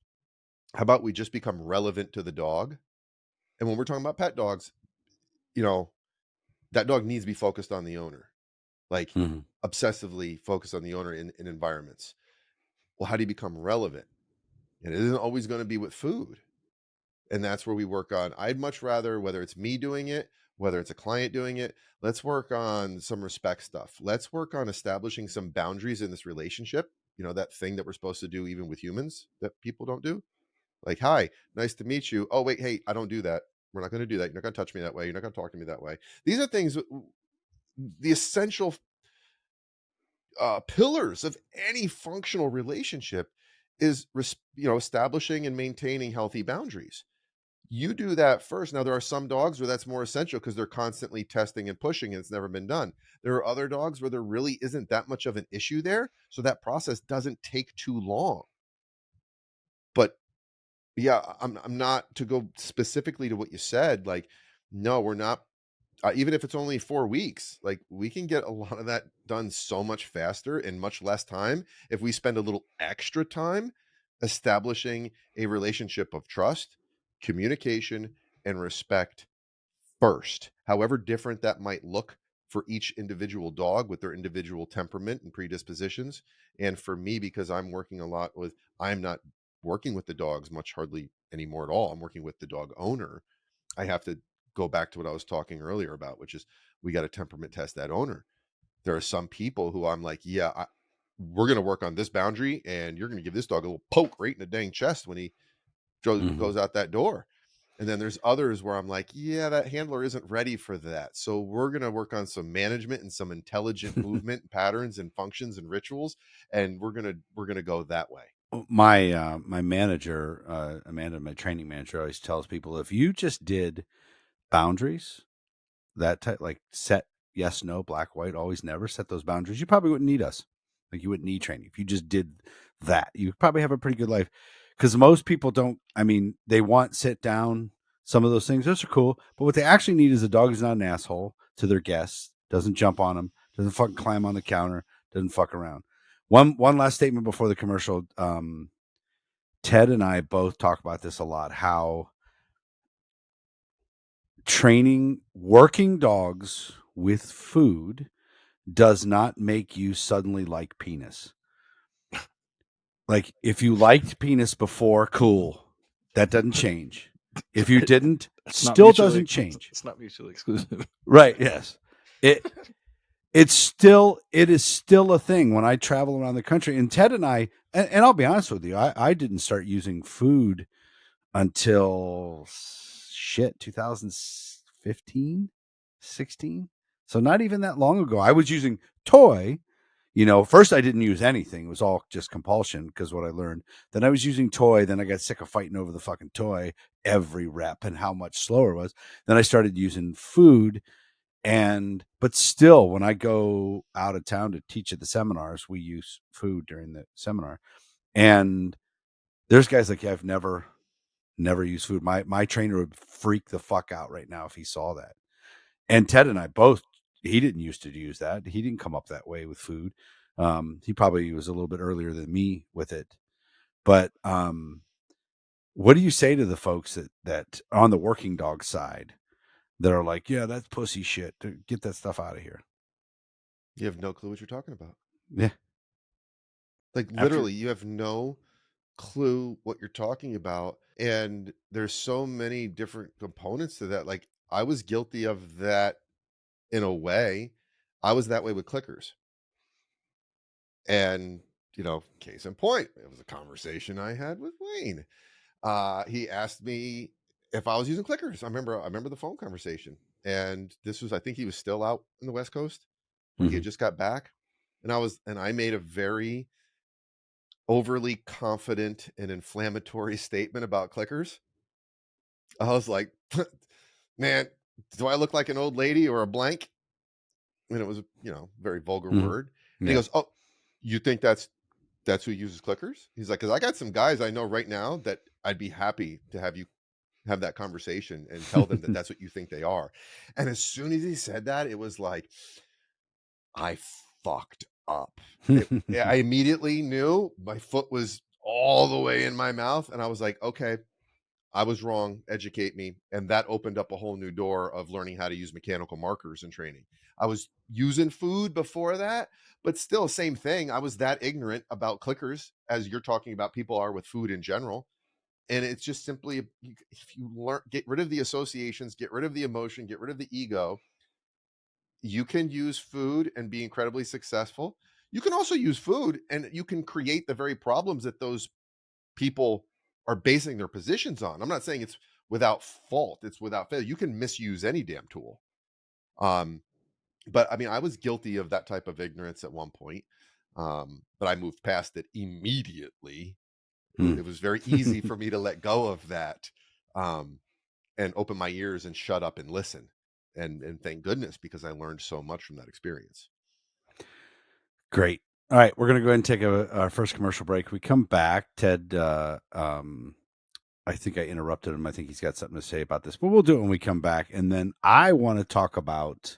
how about we just become relevant to the dog? And when we're talking about pet dogs, that dog needs to be focused on the owner, like obsessively focused on the owner in environments. Well, how do you become relevant? And it isn't always going to be with food. And that's where we work on. I'd much rather, whether it's me doing it, whether it's a client doing it, let's work on some respect stuff. Let's work on establishing some boundaries in this relationship. That thing that we're supposed to do even with humans that people don't do. Like, hi, nice to meet you. Oh, wait, hey, I don't do that. We're not going to do that. You're not going to touch me that way. You're not going to talk to me that way. These are things, the essential pillars of any functional relationship is, establishing and maintaining healthy boundaries. You do that first. Now, there are some dogs where that's more essential because they're constantly testing and pushing and it's never been done. There are other dogs where there really isn't that much of an issue there. So that process doesn't take too long. But yeah, I'm not, to go specifically to what you said, like, no, we're not. Even if it's only 4 weeks, like, we can get a lot of that done so much faster in much less time if we spend a little extra time establishing a relationship of trust, communication, and respect first. However different that might look for each individual dog with their individual temperament and predispositions. And for me, because I'm not working with the dogs much, hardly anymore at all. I'm working with the dog owner. I have to go back to what I was talking earlier about, which is we got to temperament test that owner. There are some people who I'm like, yeah, we're going to work on this boundary and you're going to give this dog a little poke right in the dang chest when he goes out that door. And then there's others where I'm like, yeah, that handler isn't ready for that. So we're going to work on some management and some intelligent movement patterns and functions and rituals. And we're going to go that way. My manager, Amanda, my training manager, always tells people, if you just did boundaries, that type, like set yes, no, black, white, always, never, set those boundaries, you probably wouldn't need us. Like, you wouldn't need training. If you just did that, you probably have a pretty good life. Because most people don't, they want sit down, some of those things. Those are cool. But what they actually need is a dog who's not an asshole to their guests, doesn't jump on them, doesn't fucking climb on the counter, doesn't fuck around. One last statement before the commercial. Ted and I both talk about this a lot, how training working dogs with food does not make you suddenly like penis. Like, if you liked penis before, cool. That doesn't change. If you didn't, still doesn't change. It's not mutually exclusive. Right, yes. It is still a thing when I travel around the country. And Ted and I, and I'll be honest with you, I didn't start using food until 2015, 16. So not even that long ago. I was using toy. First I didn't use anything. It was all just compulsion because what I learned. Then I was using toy. Then I got sick of fighting over the fucking toy every rep and how much slower it was. Then I started using food. But still, when I go out of town to teach at the seminars, we use food during the seminar. And there's guys like, yeah, I've never used food. My trainer would freak the fuck out right now if he saw that. And Ted and I both, he didn't used to use that. He didn't come up that way with food. He probably was a little bit earlier than me with it. But what do you say to the folks that on the working dog side that are like, yeah, that's pussy shit. Get that stuff out of here. You have no clue what you're talking about. Yeah. Like literally, you have no clue what you're talking about. And there's so many different components to that. Like I was guilty of that in a way. I was that way with clickers. And, case in point, it was a conversation I had with Wayne. He asked me if I was using clickers. I remember the phone conversation. And this was, I think he was still out in the West Coast. He had just got back. And I made a very overly confident and inflammatory statement about clickers. I was like, man, do I look like an old lady or a blank? And it was, very vulgar word. And he goes, oh, you think that's who uses clickers? He's like, because I got some guys I know right now that I'd be happy to have you have that conversation and tell them that that's what you think they are. And as soon as he said that, it was like, I fucked up. I immediately knew my foot was all the way in my mouth. And I was like, okay, I was wrong. Educate me. And that opened up a whole new door of learning how to use mechanical markers in training. I was using food before that, but still same thing. I was that ignorant about clickers as you're talking about people are with food in general. And it's just simply, if you learn, get rid of the associations, get rid of the emotion, get rid of the ego, you can use food and be incredibly successful. You can also use food and you can create the very problems that those people are basing their positions on. I'm not saying it's without fault. It's without failure. You can misuse any damn tool. But I mean, I was guilty of that type of ignorance at one point. But I moved past it immediately. It was very easy for me to let go of that, and open my ears and shut up and listen. And thank goodness, because I learned so much from that experience. Great. All right, we're going to go ahead and take our first commercial break. We come back. Ted, I think I interrupted him. I think he's got something to say about this, but we'll do it when we come back. And then I want to talk about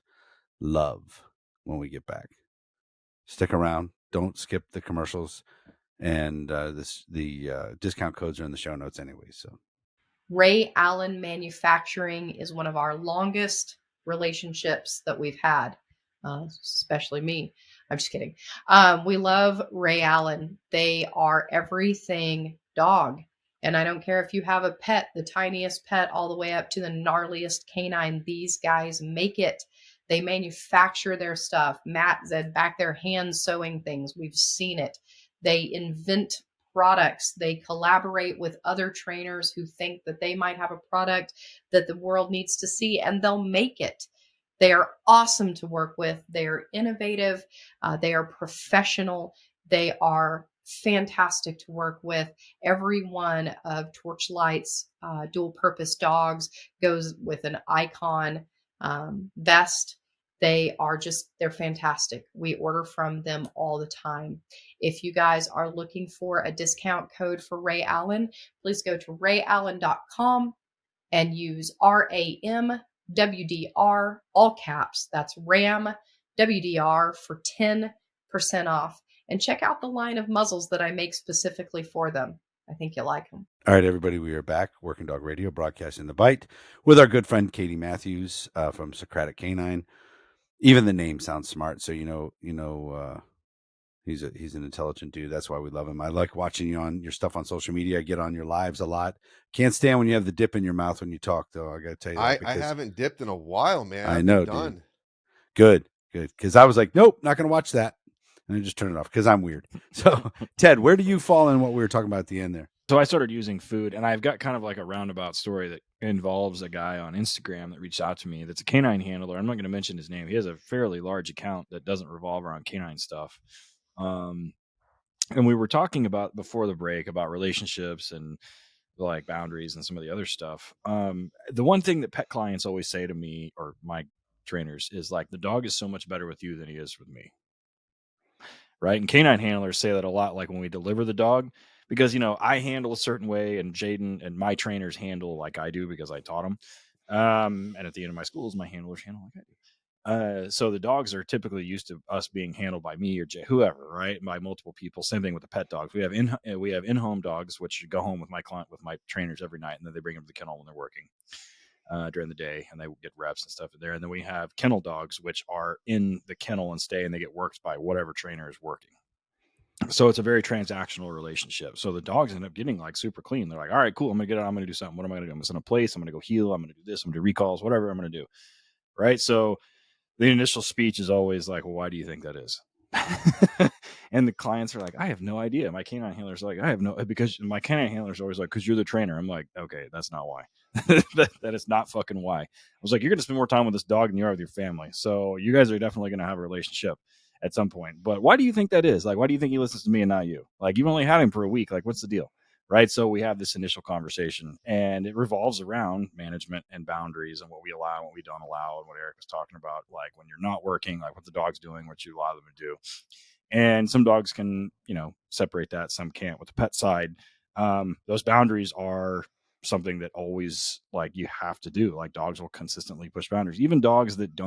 love when we get back. Stick around. Don't skip the commercials. And the discount codes are in the show notes anyway. So Ray Allen Manufacturing is one of our longest relationships that we've had, especially me. I'm just kidding. We love Ray Allen. They are everything dog. And I don't care if you have a pet, the tiniest pet, all the way up to the gnarliest canine. These guys make it. They manufacture their stuff. Matt said back their hands sewing things. We've seen it. They invent products. They collaborate with other trainers who think that they might have a product that the world needs to see, and they'll make it. They are awesome to work with. They are innovative. They are professional. They are fantastic to work with. Every one of Torchlight's dual purpose dogs goes with an icon vest. They're fantastic. We order from them all the time. If you guys are looking for a discount code for Ray Allen, please go to rayallen.com and use RAMWDR, all caps. That's RAM WDR for 10% off. And check out the line of muzzles that I make specifically for them. I think you'll like them. All right, everybody, we are back. Working Dog Radio, broadcasting the bite with our good friend KD Mathews from Socratic Canine. Even the name sounds smart, so he's an intelligent dude. That's why we love him. I like watching you on your stuff on social media. I get on your lives a lot. Can't stand when you have the dip in your mouth when you talk, though. I got to tell you that. I haven't dipped in a while, man. I know, dude. Good. Because I was like, nope, not going to watch that. And I just turn it off because I'm weird. So, Ted, where do you fall in what we were talking about at the end there? So I started using food, and I've got kind of like a roundabout story that involves a guy on Instagram that reached out to me that's a canine handler. I'm not going to mention his name. He has a fairly large account that doesn't revolve around canine stuff. And we were talking about before the break about relationships and like boundaries and some of the other stuff. The one thing that pet clients always say to me, or my trainers, is like, the dog is so much better with you than he is with me. Right. And canine handlers say that a lot, like when we deliver the dog, because, I handle a certain way and Jaden and my trainers handle like I do because I taught them. And at the end of my schools, my handlers handle like I do. So the dogs are typically used to us being handled by me or whoever, right? By multiple people. Same thing with the pet dogs. We have in-home dogs, which go home with my trainers every night, and then they bring them to the kennel when they're working during the day, and they get reps and stuff in there. And then we have kennel dogs, which are in the kennel and stay, and they get worked by whatever trainer is working. So it's a very transactional relationship. So the dogs end up getting like super clean. They're like, all right, cool. I'm going to get out. I'm going to do something. What am I going to do? I'm going to send a place. I'm going to go heal. I'm going to do this. I'm going to do recalls, whatever I'm going to do. Right. So the initial speech is always like, well, why do you think that is? And the clients are like, I have no idea. My canine handler's like, I have no, because my canine handler's always like, because you're the trainer. I'm like, okay, that's not why. that is not fucking why. I was like, you're going to spend more time with this dog than you are with your family. So you guys are definitely going to have a relationship at some point. But why do you think that is? Like, why do you think he listens to me and not you? Like, you've only had him for a week. Like, what's the deal? Right. So we have this initial conversation, and it revolves around management and boundaries and what we allow and what we don't allow, and what Eric was talking about, like when you're not working, like what the dog's doing, what you allow them to do. And some dogs can, separate that. Some can't. With the pet side, those boundaries are something that always, like, you have to do. Like, dogs will consistently push boundaries. Even dogs that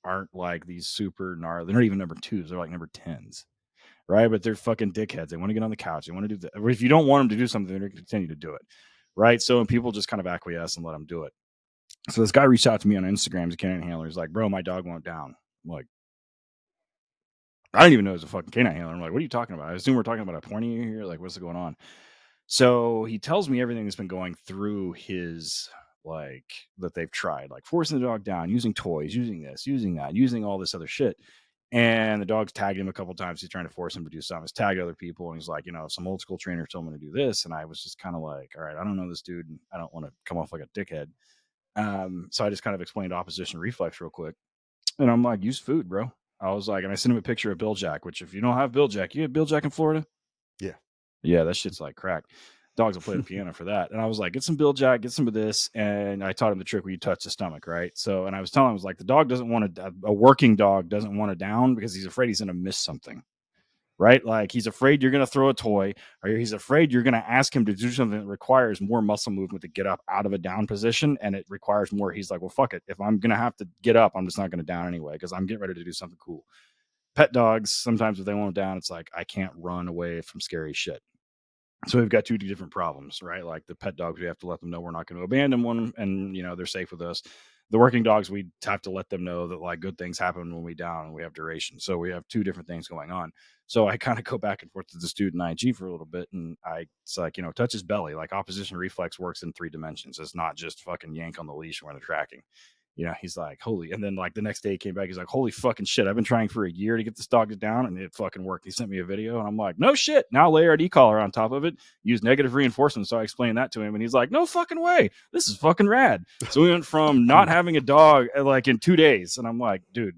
aren't like these super gnarly. They're not even number 2s. They're like number 10s. Right. But they're fucking dickheads. They want to get on the couch. They want to do that. If you don't want them to do something, they're going to continue to do it. Right. So people just kind of acquiesce and let them do it. So this guy reached out to me on Instagram. He's a canine handler. He's like, bro, my dog went down. I'm like, I didn't even know it was a fucking canine handler. I'm like, what are you talking about? I assume we're talking about a pointy here. Like, what's going on? So he tells me everything that's been going through his, like, that they've tried, like forcing the dog down, using toys, using this, using that, using all this other shit. And the dog's tagged him a couple times. He's trying to force him to do something. He's tagged other people. And he's like, some old school trainer told him to do this. And I was just kind of like, all right, I don't know this dude. And I don't want to come off like a dickhead. So I just kind of explained opposition reflex real quick. And I'm like, use food, bro. I was like, and I sent him a picture of Bill Jack, which if you don't have Bill Jack, you have Bill Jack in Florida? Yeah. Yeah, that shit's like crack. Dogs will play the piano for that. And I was like, get some Bill Jack, get some of this. And I taught him the trick where you touch the stomach, right? So, and I was telling him, I was like, the dog doesn't want a working dog doesn't want to down because he's afraid he's going to miss something. Right? Like, he's afraid you're going to throw a toy, or he's afraid you're going to ask him to do something that requires more muscle movement to get up out of a down position. And it requires more. He's like, well, fuck it. If I'm going to have to get up, I'm just not going to down anyway, because I'm getting ready to do something cool. Pet dogs, sometimes if they won't down, it's like, I can't run away from scary shit. So we've got 2 different problems, right? Like the pet dogs, we have to let them know we're not going to abandon one, and they're safe with us. The working dogs, we have to let them know that, like, good things happen when we down and we have duration. So we have 2 different things going on. So I kind of go back and forth to the student IG for a little bit, and it's like, touch his belly. Like, opposition reflex works in 3 dimensions. It's not just fucking yank on the leash when they're tracking. He's like, holy. And then, like, the next day he came back, he's like, holy fucking shit, I've been trying for a year to get this dog down, and it fucking worked. He sent me a video, and I'm like, no shit. Now layer a e-collar on top of it, use negative reinforcement. So I explained that to him, and he's like, no fucking way, this is fucking rad. So we went from not having a dog like in 2 days, and I'm like, dude,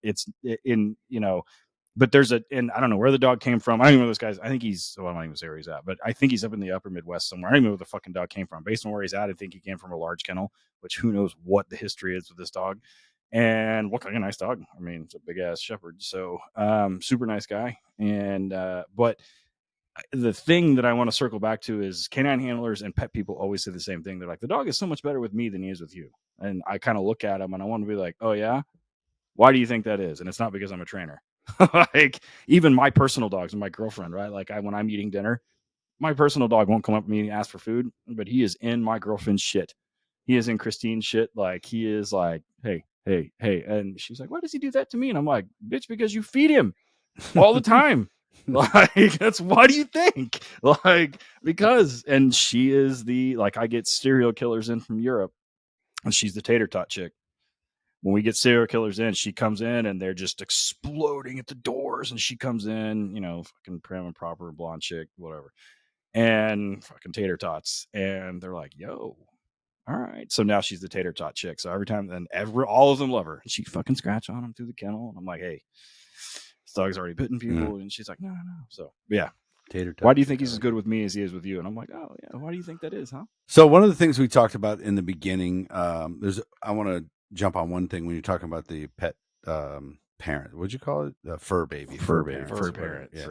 it's in, but and I don't know where the dog came from. I don't even know this guy's. I think I'm not even say where he's at, but I think he's up in the upper Midwest somewhere. I don't even know where the fucking dog came from. Based on where he's at, I think he came from a large kennel, which who knows what the history is with this dog. And what kind of nice dog. I mean, it's a big ass shepherd. So super nice guy. And but the thing that I want to circle back to is canine handlers and pet people always say the same thing. They're like, the dog is so much better with me than he is with you. And I kind of look at him and I want to be like, oh yeah, why do you think that is? And it's not because I'm a trainer. Like, even my personal dogs and my girlfriend, right? Like, when I'm eating dinner, my personal dog won't come up to me and ask for food, but he is in my girlfriend's shit. He is in Christine's shit. Like, he is like, hey. And she's like, why does he do that to me? And I'm like, bitch, because you feed him all the time. Like, that's, why do you think? Like, because, and she is I get serial killers in from Europe, and she's the tater tot chick. When we get serial killers in, she comes in and they're just exploding at the doors, and she comes in, fucking prim and proper blonde chick, whatever, and fucking tater tots, and they're like, yo, all right. So now she's the tater tot chick. So every time, all of them love her, and she fucking scratch on them through the kennel, and I'm like, hey, this dog's already bitten people, and she's like, no. So yeah. Tater tot. Why do you think he's as good with me as he is with you? And I'm like, oh yeah. Why do you think that is, huh? So one of the things we talked about in the beginning, I want to jump on one thing when you're talking about the pet parent. What'd you call it? Fur baby. Fur parent. Yeah.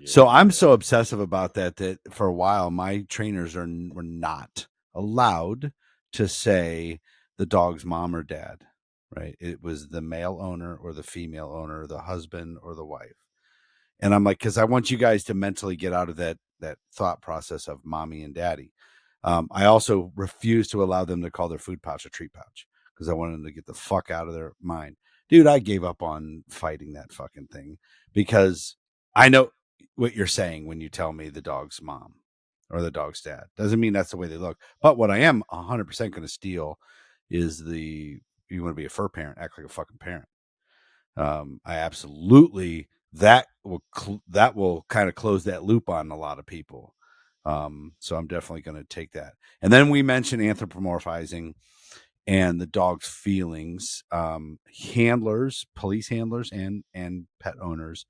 So I'm so obsessive about that for a while my trainers were not allowed to say the dog's mom or dad. Right? It was the male owner or the female owner, the husband or the wife. And I'm like, because I want you guys to mentally get out of that thought process of mommy and daddy. I also refuse to allow them to call their food pouch a treat pouch, because I wanted them to get the fuck out of their mind. Dude, I gave up on fighting that fucking thing, because I know what you're saying when you tell me the dog's mom or the dog's dad. Doesn't mean that's the way they look. But what I am 100% going to steal is you want to be a fur parent, act like a fucking parent. I absolutely, that will kind of close that loop on a lot of people. So I'm definitely going to take that. And then we mentioned anthropomorphizing and the dog's feelings. Handlers, police handlers and pet owners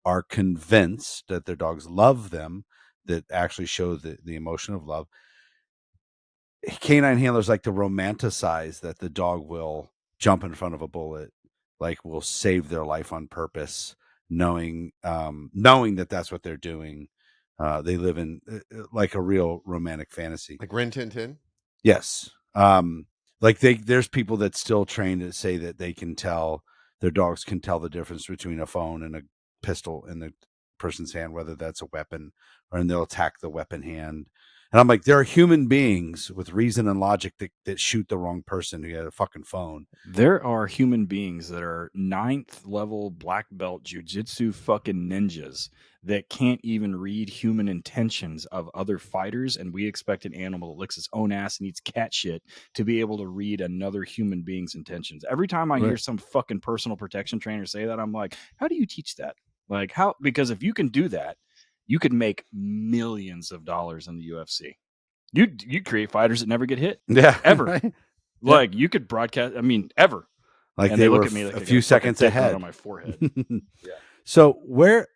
are convinced that their dogs love them, that actually show the emotion of love. Canine handlers like to romanticize that the dog will jump in front of a bullet, like will save their life on purpose, knowing that that's what they're doing. They live in like a real romantic fantasy. Like Rin Tin Tin? Yes. Like there's people that still train to say that their dogs can tell the difference between a phone and a pistol in the person's hand, whether that's a weapon, and they'll attack the weapon hand. And I'm like, there are human beings with reason and logic that shoot the wrong person who had a fucking phone. There are human beings that are 9th level black belt jiu-jitsu fucking ninjas that can't even read human intentions of other fighters, and we expect an animal that licks its own ass and eats cat shit to be able to read another human being's intentions. Every time I hear some fucking personal protection trainer say that, I'm like, how do you teach that? Like, how? Because if you can do that, you could make millions of dollars in the UFC. You create fighters that never get hit. Yeah. Ever. Right? Like, you could broadcast, ever. Like, and they look were at me like a few seconds ahead on my forehead. Yeah. So where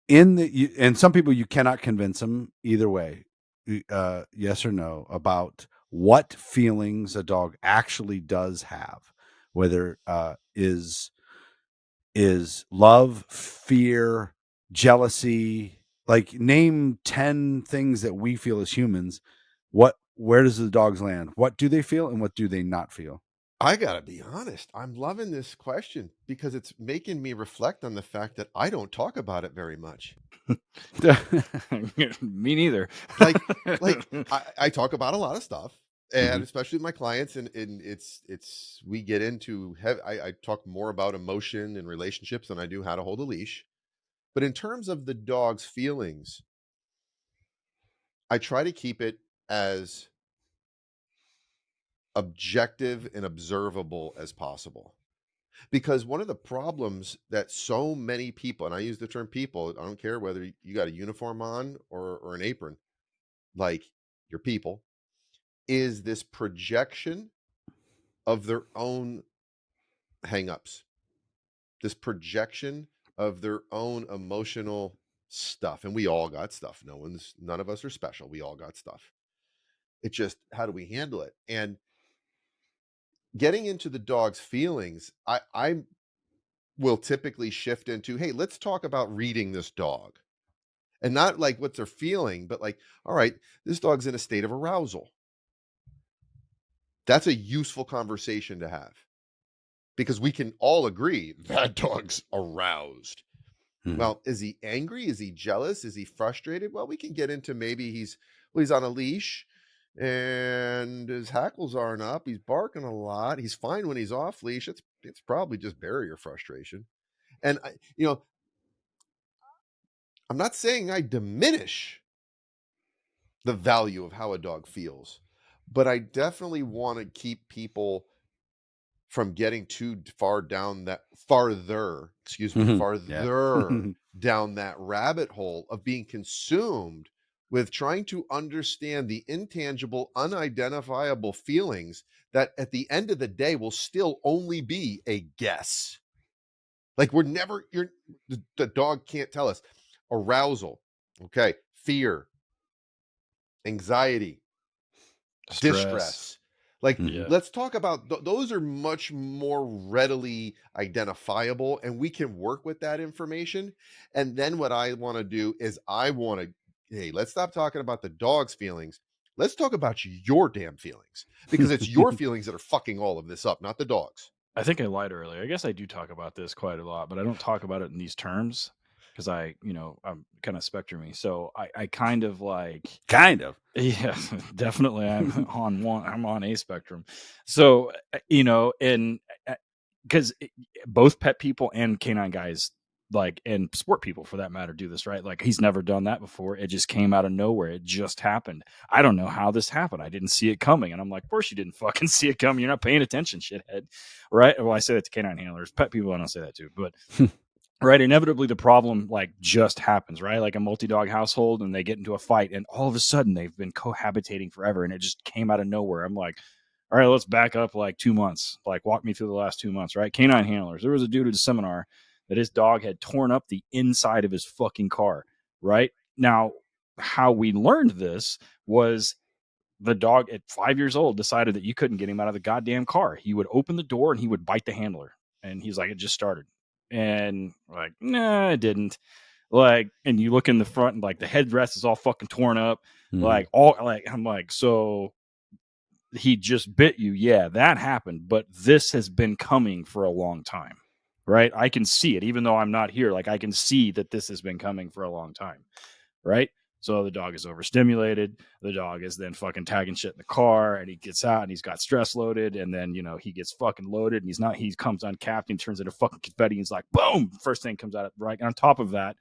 and some people you cannot convince them either way, yes or no, about what feelings a dog actually does have, whether is love, fear, jealousy. Like, name 10 things that we feel as humans. Where does the dogs land? What do they feel and what do they not feel? I gotta be honest. I'm loving this question because it's making me reflect on the fact that I don't talk about it very much. Me neither. Like I talk about a lot of stuff, and Mm-hmm. especially with my clients, and it's we get into I talk more about emotion and relationships than I do how to hold a leash. But in terms of the dog's feelings, I try to keep it as objective and observable as possible. Because one of the problems that so many people, and I use the term people, I don't care whether you got a uniform on or an apron, like your people, is this projection of their own hangups, this projection of their own emotional stuff. And we all got stuff. None of us are special. We all got stuff. It's just, how do we handle it? And getting into the dog's feelings, I will typically shift into, hey, let's talk about reading this dog. And not like what they're feeling, but like, all right, this dog's in a state of arousal. That's a useful conversation to have because we can all agree that dog's aroused. Well, is he angry? Is he jealous? Is he frustrated? Well, we can get into maybe he's on a leash and his hackles aren't up. He's barking a lot. He's fine when he's off leash. It's probably just barrier frustration. And I'm not saying I diminish the value of how a dog feels, but I definitely want to keep people from getting too far down that farther down that rabbit hole of being consumed with trying to understand the intangible, unidentifiable feelings that at the end of the day will still only be a guess. Like the dog can't tell us. Arousal, okay, fear, anxiety, distress. Like, let's talk about those are much more readily identifiable, and we can work with that information. And then what I want to do is hey, let's stop talking about the dog's feelings. Let's talk about your damn feelings, because it's your feelings that are fucking all of this up, not the dog's. I think I lied earlier. I guess I do talk about this quite a lot, but I don't talk about it in these terms because I'm kind of spectrumy. So I kind of yeah, definitely I'm on a spectrum. So, and because both pet people and canine guys like, and sport people for that matter do this, right? Like, he's never done that before. It just came out of nowhere. It just happened. I don't know how this happened. I didn't see it coming. And I'm like, of course you didn't fucking see it coming. You're not paying attention, shithead. Right? Well, I say that to canine handlers. Pet people, I don't say that to, but right, inevitably the problem like just happens, right? Like a multi-dog household, and they get into a fight, and all of a sudden they've been cohabitating forever, and it just came out of nowhere. I'm like, all right, let's back up like 2 months. Like, walk me through the last 2 months, right? Canine handlers. There was a dude at a seminar that his dog had torn up the inside of his fucking car, right? Now, how we learned this was the dog at 5 years old decided that you couldn't get him out of the goddamn car. He would open the door and he would bite the handler. And he's like, it just started. And like, nah, it didn't. Like, and you look in the front and like the headrest is all fucking torn up. Like, all like, I'm like, so he just bit you. Yeah, that happened. But this has been coming for a long time. Right? I can see it, even though I'm not here. Like, I can see that this has been coming for a long time. Right? So the dog is overstimulated. The dog is then fucking tagging shit in the car, and he gets out and he's got stress loaded. And then, you know, he gets fucking loaded and he comes uncapped and turns into fucking confetti. And he's like, boom, first thing comes out. Right. And on top of that,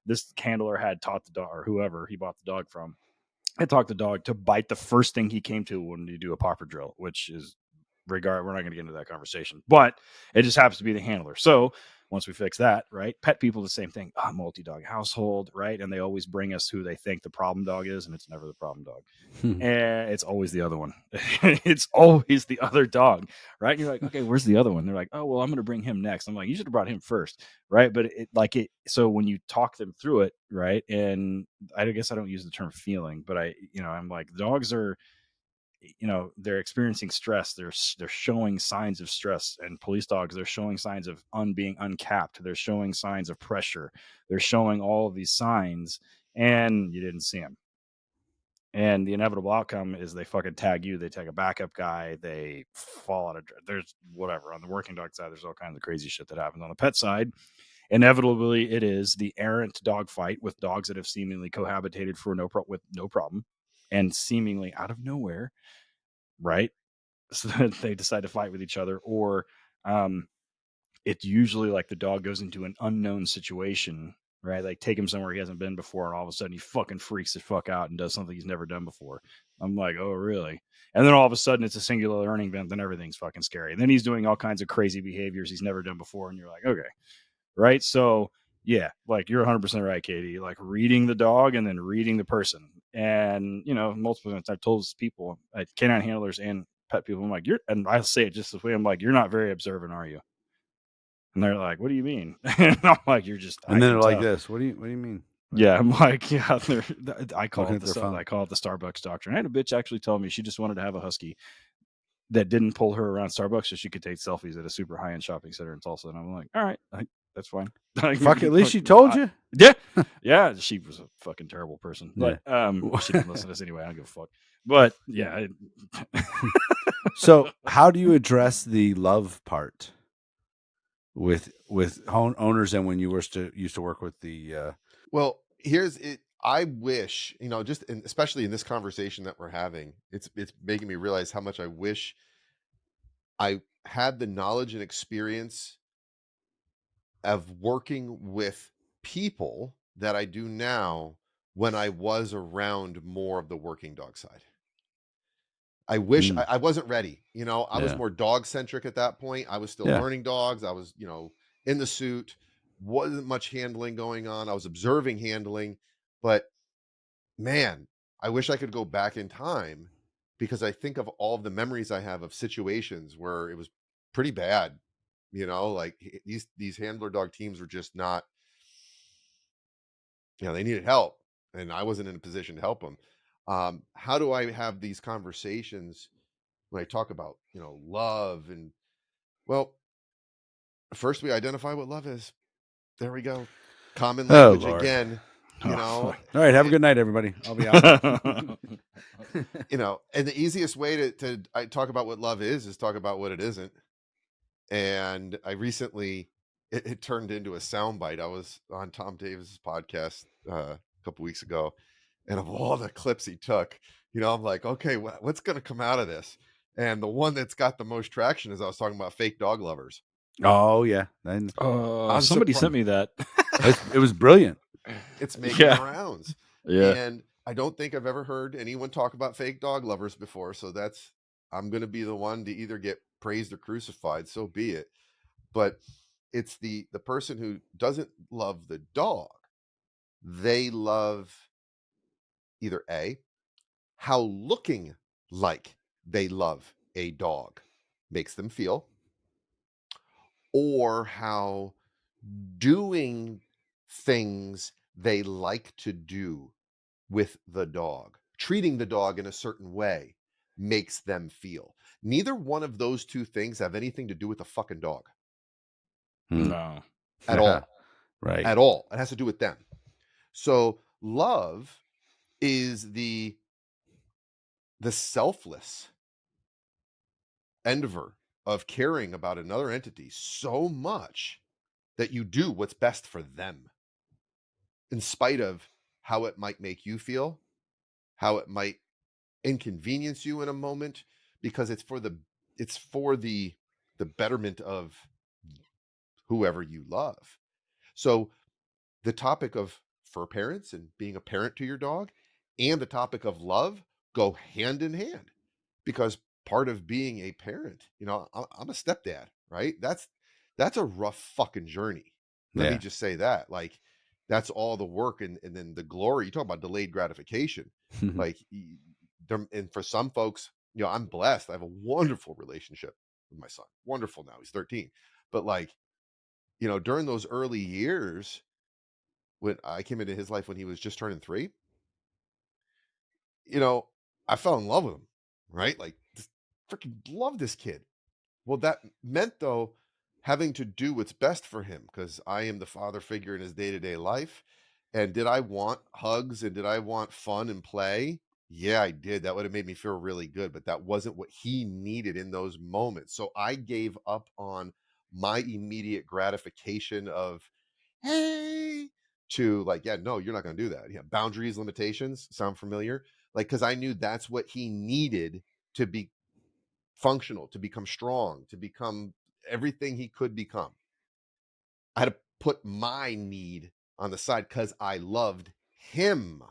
this handler had taught the dog, or whoever he bought the dog from, had taught the dog to bite the first thing he came to when you do a popper drill, which is we're not going to get into that conversation, but it just happens to be the handler. So once we fix that, right? Pet people, the same thing, multi-dog household, right? And they always bring us who they think the problem dog is, and it's never the problem dog. And it's always the other one. It's always the other dog, right? And you're like, okay, where's the other one? They're like, oh, well, I'm going to bring him next. I'm like, you should have brought him first, right? But so when you talk them through it, right? And I guess I don't use the term feeling, but I'm like, dogs are, they're experiencing stress. They're showing signs of stress, and police dogs, they're showing signs of being uncapped. They're showing signs of pressure. They're showing all of these signs, and you didn't see them. And the inevitable outcome is they fucking tag you. They tag a backup guy. They fall out of, there's whatever on the working dog side. There's all kinds of crazy shit that happens. On the pet side, inevitably it is the errant dog fight with dogs that have seemingly cohabitated for with no problem, and seemingly out of nowhere, right? So that they decide to fight with each other, or it's usually like the dog goes into an unknown situation, right? Like, take him somewhere he hasn't been before, and all of a sudden he fucking freaks the fuck out and does something he's never done before. I'm like, oh, really? And then all of a sudden it's a singular learning event, then everything's fucking scary. And then he's doing all kinds of crazy behaviors he's never done before, and you're like, okay, right? So yeah, like, you're 100% right, Katie. Like, reading the dog and then reading the person. And, multiple times I've told people, canine handlers and pet people, I'm like, and I'll say it just this way, I'm like, you're not very observant, are you? And they're like, what do you mean? And I'm like, you're just, and then they're like this. What do you mean? Yeah, I'm like, yeah, I call it the Starbucks doctrine. I had a bitch actually tell me she just wanted to have a husky that didn't pull her around Starbucks so she could take selfies at a super high-end shopping center in Tulsa. And I'm like, all right, that's fine. Fuck, at least she told you. Yeah. Yeah, she was a fucking terrible person. But she didn't listen to us anyway. I don't give a fuck. But yeah. So how do you address the love part with owners, and when you used to work with the well, here's it. I wish, especially in this conversation that we're having, it's making me realize how much I wish I had the knowledge and experience of working with people that I do now when I was around more of the working dog side. I wish I wasn't ready. I was more dog centric at that point. I was still learning dogs. I was, in the suit, wasn't much handling going on. I was observing handling, but man, I wish I could go back in time, because I think of all of the memories I have of situations where it was pretty bad. Like, these handler dog teams were just not, they needed help, and I wasn't in a position to help them. How do I have these conversations when I talk about, love? And well, first we identify what love is. There we go. Common language again. All right, have a good night, everybody. I'll be out. And the easiest way to talk about what love is talk about what it isn't. And I recently, it turned into a soundbite. I was on Tom Davis's podcast a couple weeks ago, and of all the clips he took, I'm like, okay, what's going to come out of this? And the one that's got the most traction is I was talking about fake dog lovers. Oh yeah, and Somebody sent me that. it was brilliant. It's making the rounds. Yeah. And I don't think I've ever heard anyone talk about fake dog lovers before. So I'm going to be the one to either get praised or crucified. So be it. But it's the person who doesn't love the dog. They love either A, how looking like they love a dog makes them feel, or how doing things they like to do with the dog, treating the dog in a certain way makes them feel. Neither one of those two things have anything to do with the fucking dog. No. At all. Right. At all. It has to do with them. So love is the selfless endeavor of caring about another entity so much that you do what's best for them, in spite of how it might make you feel, how it might inconvenience you in a moment, because it's for the betterment of whoever you love. So the topic of fur parents and being a parent to your dog and the topic of love go hand in hand, because part of being a parent, I'm a stepdad, right? That's a rough fucking journey. Let me just say that. Like, that's all the work and then the glory. You talk about delayed gratification. Like, and for some folks, I'm blessed. I have a wonderful relationship with my son. Wonderful now. He's 13. But like, during those early years when I came into his life when he was just turning 3, I fell in love with him, right? Like, just freaking love this kid. Well, that meant, though, having to do what's best for him, because I am the father figure in his day-to-day life. And did I want hugs and did I want fun and play? Yeah, I did. That would have made me feel really good, but that wasn't what he needed in those moments. So I gave up on my immediate gratification of, hey, to like, yeah, no, you're not going to do that. Yeah, boundaries, limitations, sound familiar? Like, because I knew that's what he needed to be functional, to become strong, to become everything he could become. I had to put my need on the side because I loved him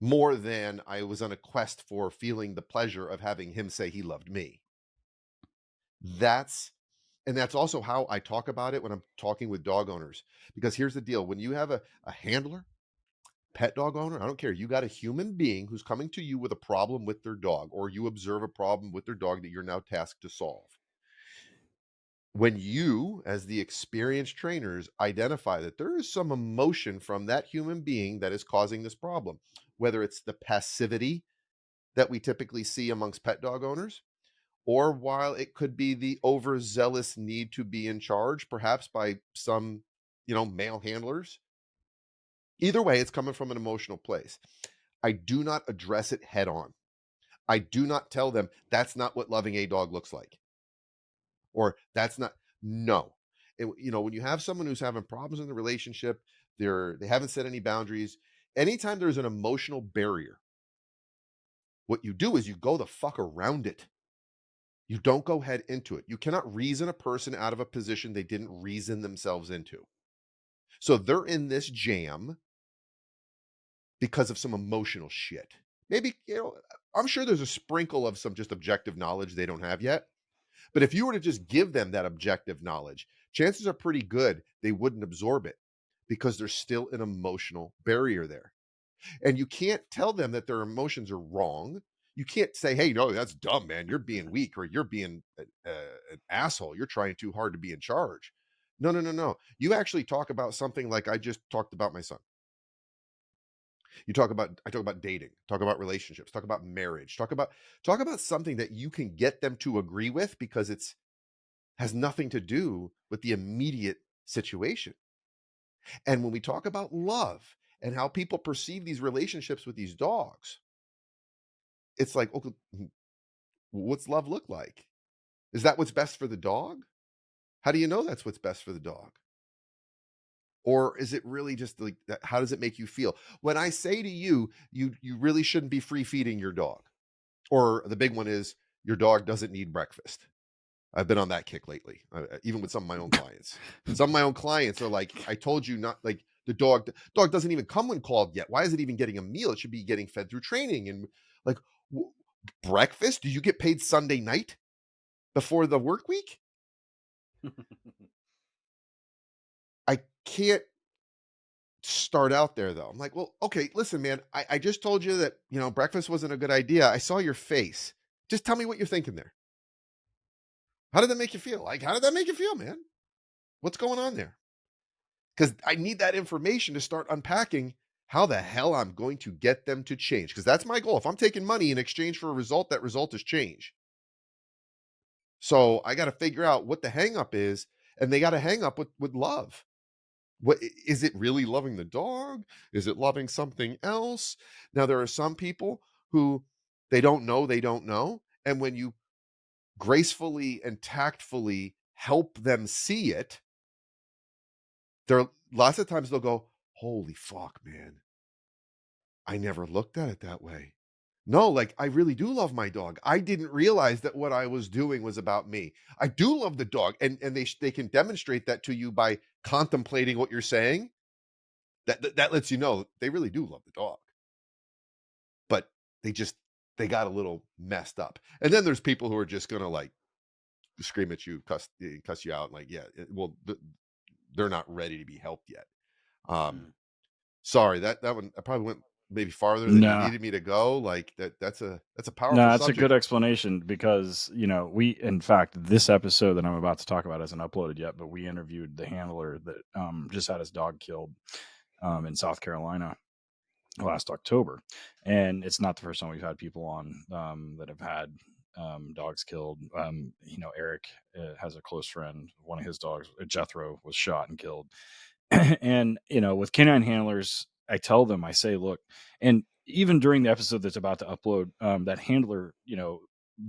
more than I was on a quest for feeling the pleasure of having him say he loved me. That's also how I talk about it when I'm talking with dog owners. Because here's the deal. When you have a handler, pet dog owner, I don't care. You got a human being who's coming to you with a problem with their dog, or you observe a problem with their dog that you're now tasked to solve. When you, as the experienced trainers, identify that there is some emotion from that human being that is causing this problem, whether it's the passivity that we typically see amongst pet dog owners, or while it could be the overzealous need to be in charge, perhaps by some, male handlers. Either way, it's coming from an emotional place. I do not address it head on. I do not tell them that's not what loving a dog looks like. Or that's not, no. When you have someone who's having problems in the relationship, they haven't set any boundaries. Anytime there's an emotional barrier, what you do is you go the fuck around it. You don't go head into it. You cannot reason a person out of a position they didn't reason themselves into. So they're in this jam because of some emotional shit. Maybe, I'm sure there's a sprinkle of some just objective knowledge they don't have yet. But if you were to just give them that objective knowledge, chances are pretty good they wouldn't absorb it, because there's still an emotional barrier there. And you can't tell them that their emotions are wrong. You can't say, hey, no, that's dumb, man. You're being weak, or you're being an asshole. You're trying too hard to be in charge. No. You actually talk about something like I just talked about my son. I talk about dating, talk about relationships, talk about marriage, talk about something that you can get them to agree with, because it's has nothing to do with the immediate situation. And when we talk about love and how people perceive these relationships with these dogs, it's like, okay, what's love look like? Is that what's best for the dog? How do you know that's what's best for the dog? Or is it really just like that? How does it make you feel? When I say to you, you really shouldn't be free feeding your dog. Or the big one is, your dog doesn't need breakfast. I've been on that kick lately, even with some of my own clients. Some of my own clients are like, I told you not, like, the dog doesn't even come when called yet. Why is it even getting a meal? It should be getting fed through training. And like, breakfast? Do you get paid Sunday night before the work week? I can't start out there though. I'm like, well, okay, listen, man, I just told you that, breakfast wasn't a good idea. I saw your face. Just tell me what you're thinking there. How did that make you feel? Like, how did that make you feel, man? What's going on there? Because I need that information to start unpacking how the hell I'm going to get them to change. Because that's my goal. If I'm taking money in exchange for a result, that result is change. So I got to figure out what the hang up is, and they got to hang up with love. What is it really loving the dog? Is it loving something else? Now, there are some people who they don't know. And when you gracefully and tactfully help them see it, lots of times they'll go, holy fuck, man. I never looked at it that way. No, like, I really do love my dog. I didn't realize that what I was doing was about me. I do love the dog. And they can demonstrate that to you by contemplating what you're saying. That lets you know they really do love the dog. But they got a little messed up. And then there's people who are just going to like scream at you, cuss you out. Like, yeah, they're not ready to be helped yet. Sorry, that one, I probably went maybe farther than you needed me to go. Like that's a powerful No, that's subject. a good explanation because, in fact, this episode that I'm about to talk about isn't uploaded yet, but we interviewed the handler that just had his dog killed in South Carolina last October. And it's not the first time we've had people on that have had dogs killed. Eric has a close friend. One of his dogs, Jethro, was shot and killed. And, with canine handlers, I tell them, I say, look, and even during the episode that's about to upload, that handler,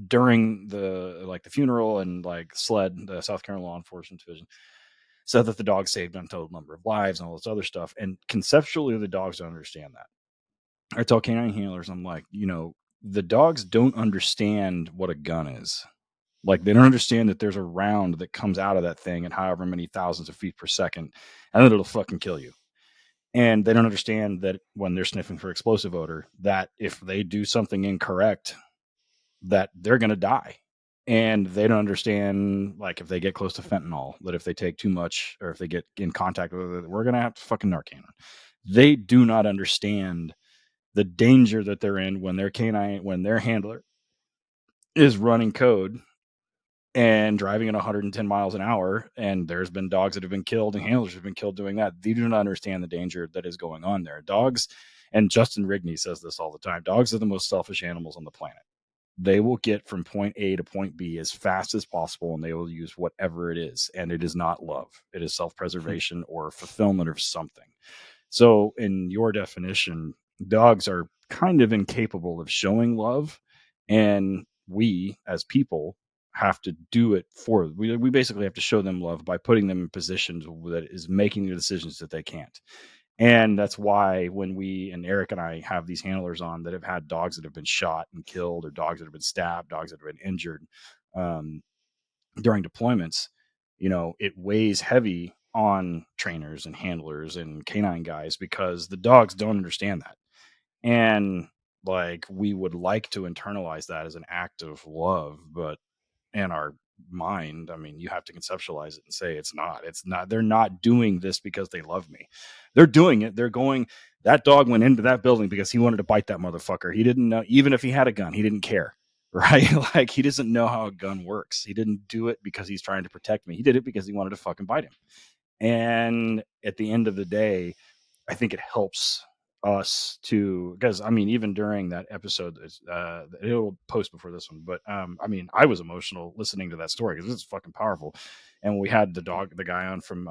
during the funeral and SLED, the South Carolina Law Enforcement Division, said that the dog saved an untold number of lives and all this other stuff. And conceptually, the dogs don't understand that. I tell canine handlers, I'm like, the dogs don't understand what a gun is. Like, they don't understand that there's a round that comes out of that thing at however many thousands of feet per second, and that it'll fucking kill you. And they don't understand that when they're sniffing for explosive odor, that if they do something incorrect, that they're going to die. And they don't understand, if they get close to fentanyl, that if they take too much or if they get in contact with it, we're going to have to fucking Narcan. They do not understand the danger that they're in when their handler is running code and driving at 110 miles an hour. And there's been dogs that have been killed and handlers have been killed doing that. They do not understand the danger that is going on there. Dogs, and Justin Rigney says this all the time, dogs are the most selfish animals on the planet. They will get from point A to point B as fast as possible, and they will use whatever it is. And it is not love. It is self-preservation or fulfillment of something. So in your definition, dogs are kind of incapable of showing love, and we as people have to do it for them. We basically have to show them love by putting them in positions that is making the decisions that they can't. And that's why when we and Eric and I have these handlers on that have had dogs that have been shot and killed, or dogs that have been stabbed, dogs that have been injured during deployments, it weighs heavy on trainers and handlers and canine guys because the dogs don't understand that. And we would like to internalize that as an act of love, but in our mind, I mean, you have to conceptualize it and say it's not. They're not doing this because they love me. They're doing it. That dog went into that building because he wanted to bite that motherfucker. He didn't know, even if he had a gun, he didn't care. Right? He doesn't know how a gun works. He didn't do it because he's trying to protect me. He did it because he wanted to fucking bite him. And at the end of the day, I think it helps us to, because even during that episode, it'll post before this one, but I was emotional listening to that story because it's fucking powerful. And we had the guy on from,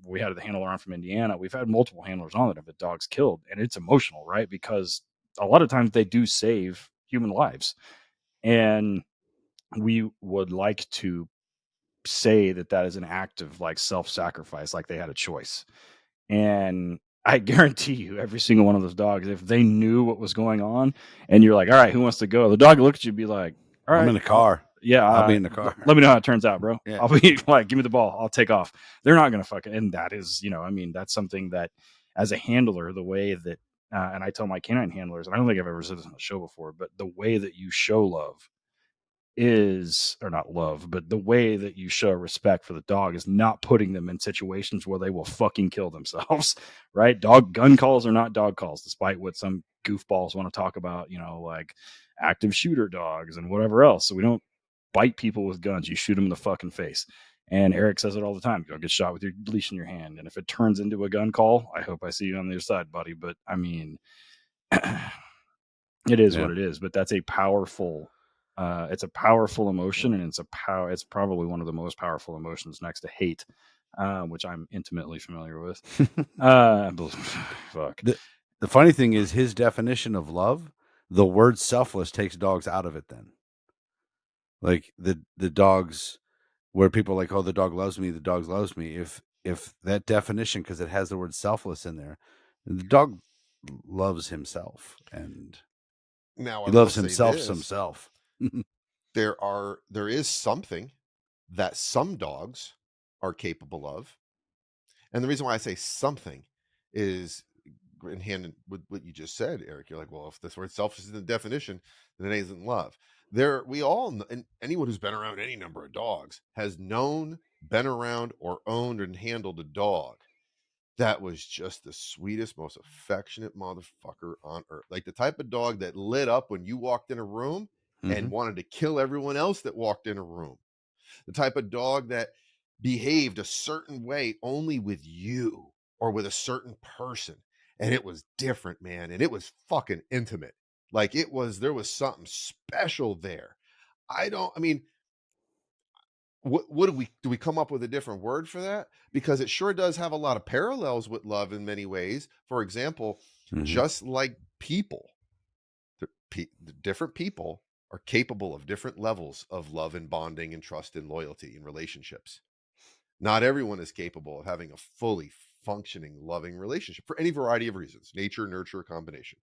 we had the handler on from Indiana. We've had multiple handlers on that have had dogs killed, and it's emotional, right? Because a lot of times they do save human lives. And we would like to say that is an act of self-sacrifice, like they had a choice. And I guarantee you, every single one of those dogs, if they knew what was going on and you're like, all right, who wants to go? The dog will look at you and be like, all right, I'm in the car. yeah, I'll be in the car. Let me know how it turns out, bro. Yeah. I'll be like, give me the ball. I'll take off. They're not going to fucking, and that is, I mean, that's something that as a handler, the way that, and I tell my canine handlers, and I don't think I've ever said this on the show before, but the way that you show love is, or not love, but the way that you show respect for the dog is not putting them in situations where they will fucking kill themselves, right? Dog gun calls are not dog calls, despite what some goofballs want to talk about, like active shooter dogs and whatever else. So we don't bite people with guns. You shoot them in the fucking face. And Eric says it all the time. Go get shot with your leash in your hand. And if it turns into a gun call, I hope I see you on the other side, buddy. But I mean, it is what it is. But that's a powerful it's a powerful emotion, and it's probably one of the most powerful emotions next to hate, which I'm intimately familiar with. Fuck. The funny thing is, his definition of love, the word selfless takes dogs out of it. Then, like the dogs, where people are like, oh, the dog loves me, the dog loves me. If that definition, because it has the word selfless in there, the dog loves himself, and now he loves himself. There is something that some dogs are capable of. And the reason why I say something is in hand with what you just said, Eric. You're like, well, if this word selfish is the definition, then it isn't love. We all know, and anyone who's been around any number of dogs has known, been around, or owned and handled a dog that was just the sweetest, most affectionate motherfucker on earth. Like the type of dog that lit up when you walked in a room and wanted to kill everyone else that walked in a room. The type of dog that behaved a certain way only with you or with a certain person. And it was different, man. And it was fucking intimate. Like there was something special there. What do we come up with a different word for that? Because it sure does have a lot of parallels with love in many ways. For example, just like people, the different people are capable of different levels of love and bonding and trust and loyalty in relationships. Not everyone is capable of having a fully functioning, loving relationship for any variety of reasons, nature, nurture, combination.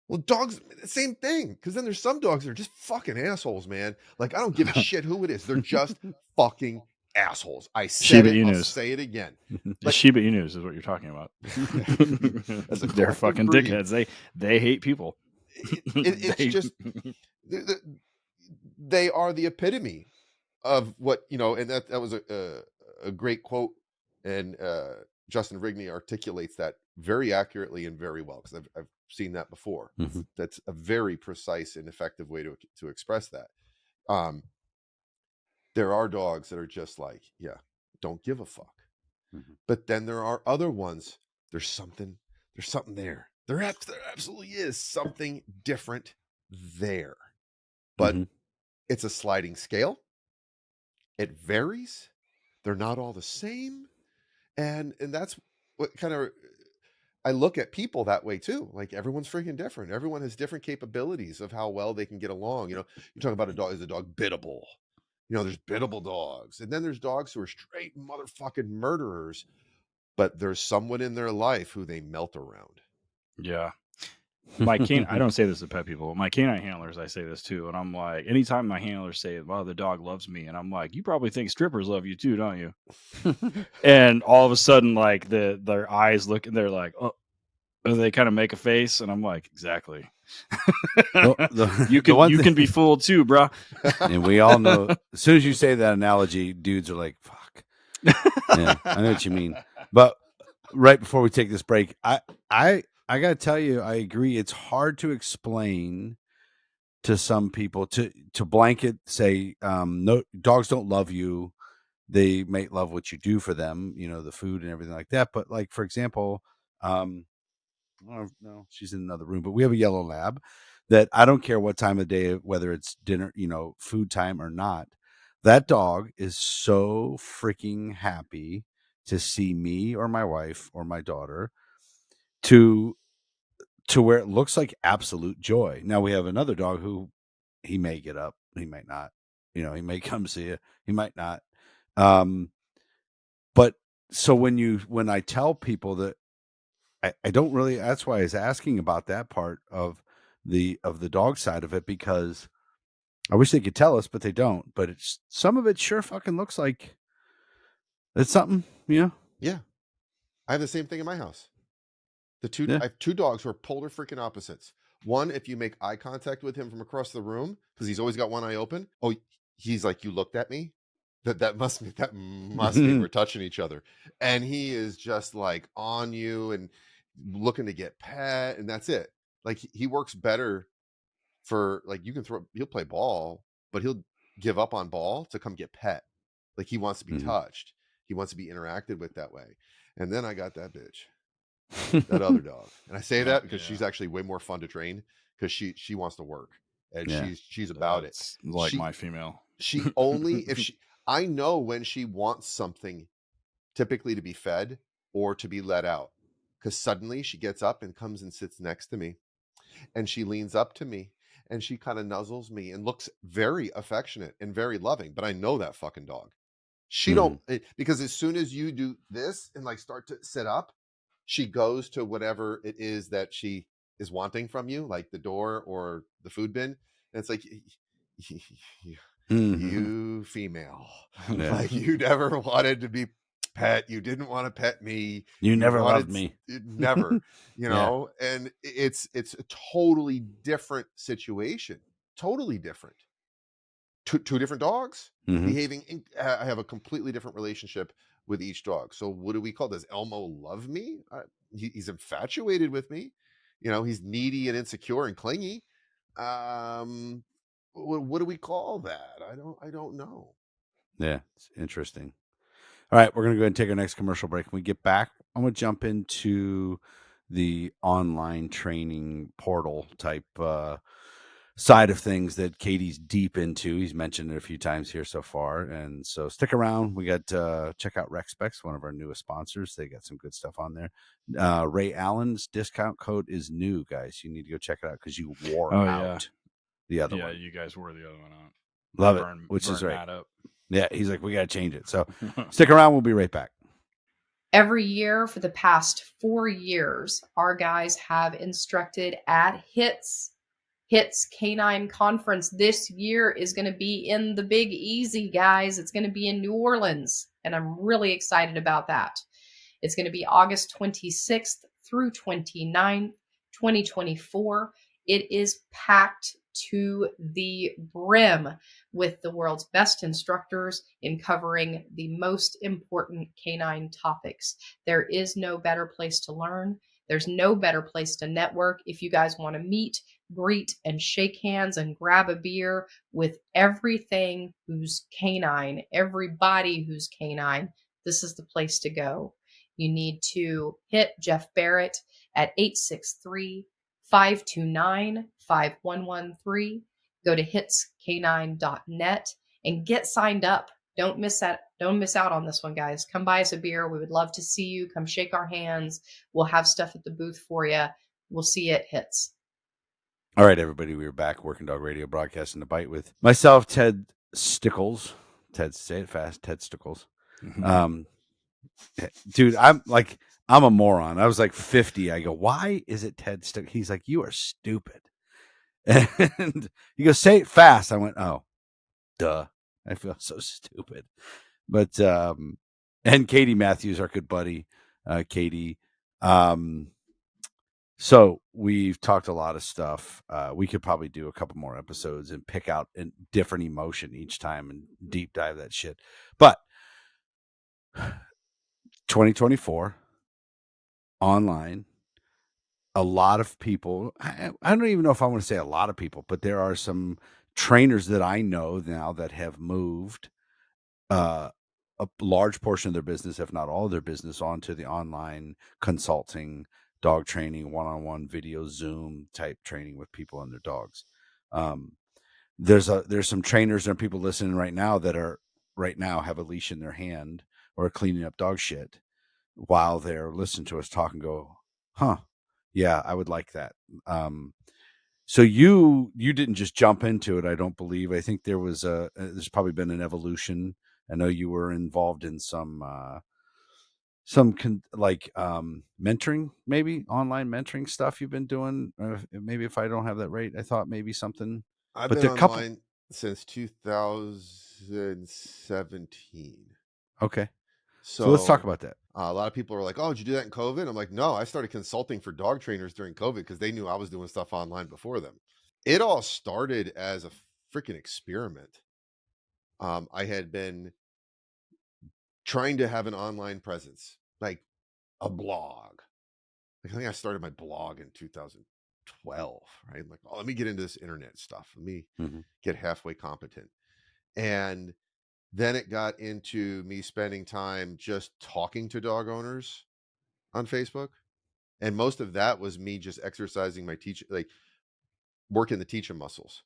Well, dogs, same thing. Because then there's some dogs that are just fucking assholes, man. Like, I don't give a shit who it is. They're just fucking assholes. I said it, I'll say it again. Like, Shiba Inus is what you're talking about. They're fucking breed. Dickheads. They hate people. It's just, they are the epitome of what, and that was a great quote. And Justin Rigney articulates that very accurately and very well, because I've seen that before. That's a very precise and effective way to express that. There are dogs that are just like, yeah, don't give a fuck. But then there are other ones. There's something there. There absolutely is something different there. But it's a sliding scale. It varies. They're not all the same. And that's what kind of, I look at people that way too. Like, everyone's freaking different. Everyone has different capabilities of how well they can get along. You're talking about a dog. Is a dog biddable? There's biddable dogs. And then there's dogs who are straight motherfucking murderers, but there's someone in their life who they melt around. Yeah. I don't say this to pet people. My canine handlers, I say this too. And I'm like, anytime my handlers say, well, the dog loves me. And I'm like, you probably think strippers love you too, don't you? And all of a sudden, like their eyes look and they're like, oh, they kind of make a face. And I'm like, exactly. You can be fooled too, bro. And we all know, as soon as you say that analogy, dudes are like, fuck. Yeah, I know what you mean. But right before we take this break, I got to tell you, I agree. It's hard to explain to some people to blanket say, no, dogs don't love you. They may love what you do for them, the food and everything like that. But like, for example, no, she's in another room, but we have a yellow lab that I don't care what time of day, whether it's dinner, food time or not. That dog is so freaking happy to see me or my wife or my daughter to where it looks like absolute joy. Now we have another dog who he may get up, he might not, he may come see you, he might not. But so when I tell people that I don't really, that's why I was asking about that part of the dog side of it, because I wish they could tell us, but they don't. But some of it sure fucking looks like it's something, Yeah. I have the same thing in my house. I have 2 dogs who are polar freaking opposites. One, if you make eye contact with him from across the room, because he's always got one eye open, he's like, you looked at me? That must mean we're touching each other. And he is just like on you and looking to get pet, and that's it. Like he works better for like he'll play ball, but he'll give up on ball to come get pet. Like he wants to be touched. He wants to be interacted with that way. And then I got that bitch. That other dog, and I say that because she's actually way more fun to train because she wants to work and she's about it. Like my female. She only I know when she wants something, typically to be fed or to be let out, because suddenly she gets up and comes and sits next to me, and she leans up to me and she kind of nuzzles me and looks very affectionate and very loving. But I know that fucking dog. She don't, because as soon as you do this and like start to sit up, she goes to whatever it is that she is wanting from you, like the door or the food bin. And it's like, you female, like you never wanted to be pet. You didn't want to pet me. You never loved me. Never, know, and it's a totally different situation. Totally different. Two different dogs behaving. I have a completely different relationship with each dog. So what do we call this? Elmo love me? He's infatuated with me. He's needy and insecure and clingy. What do we call that? I don't know. Yeah, it's interesting. All right, we're going to go ahead and take our next commercial break. When we get back, I'm going to jump into the online training portal type side of things that KD's deep into. He's mentioned it a few times here so far. And so stick around. We got check out RecSpecs, one of our newest sponsors. They got some good stuff on there. Ray Allen's discount code is new, guys. You need to go check it out because you wore out the other one. Yeah, you guys wore the other one out. Love it, which is right. Yeah, he's like, we got to change it. So stick around. We'll be right back. Every year for the past 4 years, our guys have instructed at HITS Canine Conference. This year is going to be in the Big Easy, guys. It's going to be in New Orleans, and I'm really excited about that. It's going to be August 26th through 29th, 2024. It is packed to the brim with the world's best instructors in covering the most important canine topics. There is no better place to learn. There's no better place to network. If you guys want to meet, greet, and shake hands and grab a beer with everything who's canine, everybody who's canine, this is the place to go. You need to hit Jeff Barrett at 863-529-5113. Go to hitscanine.net and get signed up. Don't miss out on this one, guys. Come buy us a beer. We would love to see you. Come shake our hands. We'll have stuff at the booth for you. We'll see you at HITS. All right, everybody. We are back. Working Dog Radio, broadcasting the bite with myself, Ted Stickles. Ted, say it fast. Ted Stickles. Dude, I'm a moron. I was like 50. I go, why is it Ted Stickles? He's like, you are stupid. And he goes, say it fast. I went, oh, duh. I feel so stupid. But and KD Mathews, our good buddy, KD. So we've talked a lot of stuff. We could probably do a couple more episodes and pick out a different emotion each time and deep dive that shit. But 2024 online, a lot of people, I don't even know if I want to say a lot of people, but there are some trainers that I know now that have moved a large portion of their business, if not all of their business, onto the online consulting, dog training, one-on-one video, Zoom type training with people and their dogs. There's some trainers and people listening right now that are right now have a leash in their hand or cleaning up dog shit while they're listening to us talk and go, huh, yeah, I would like that. So you didn't just jump into it, I don't believe. I think there's probably been an evolution. I know you were involved in some mentoring, maybe online mentoring stuff you've been doing. Maybe if I don't have that right, I thought maybe something. I've been online since 2017. Okay. So let's talk about that. A lot of people are like, oh, did you do that in COVID? I'm like, no, I started consulting for dog trainers during COVID because they knew I was doing stuff online before them. It all started as a freaking experiment. I had been trying to have an online presence, like a blog. I think I started my blog in 2012, right? I'm like, oh, let me get into this internet stuff. Let me get halfway competent. And then it got into me spending time just talking to dog owners on Facebook. And most of that was me just exercising my like working the teaching muscles.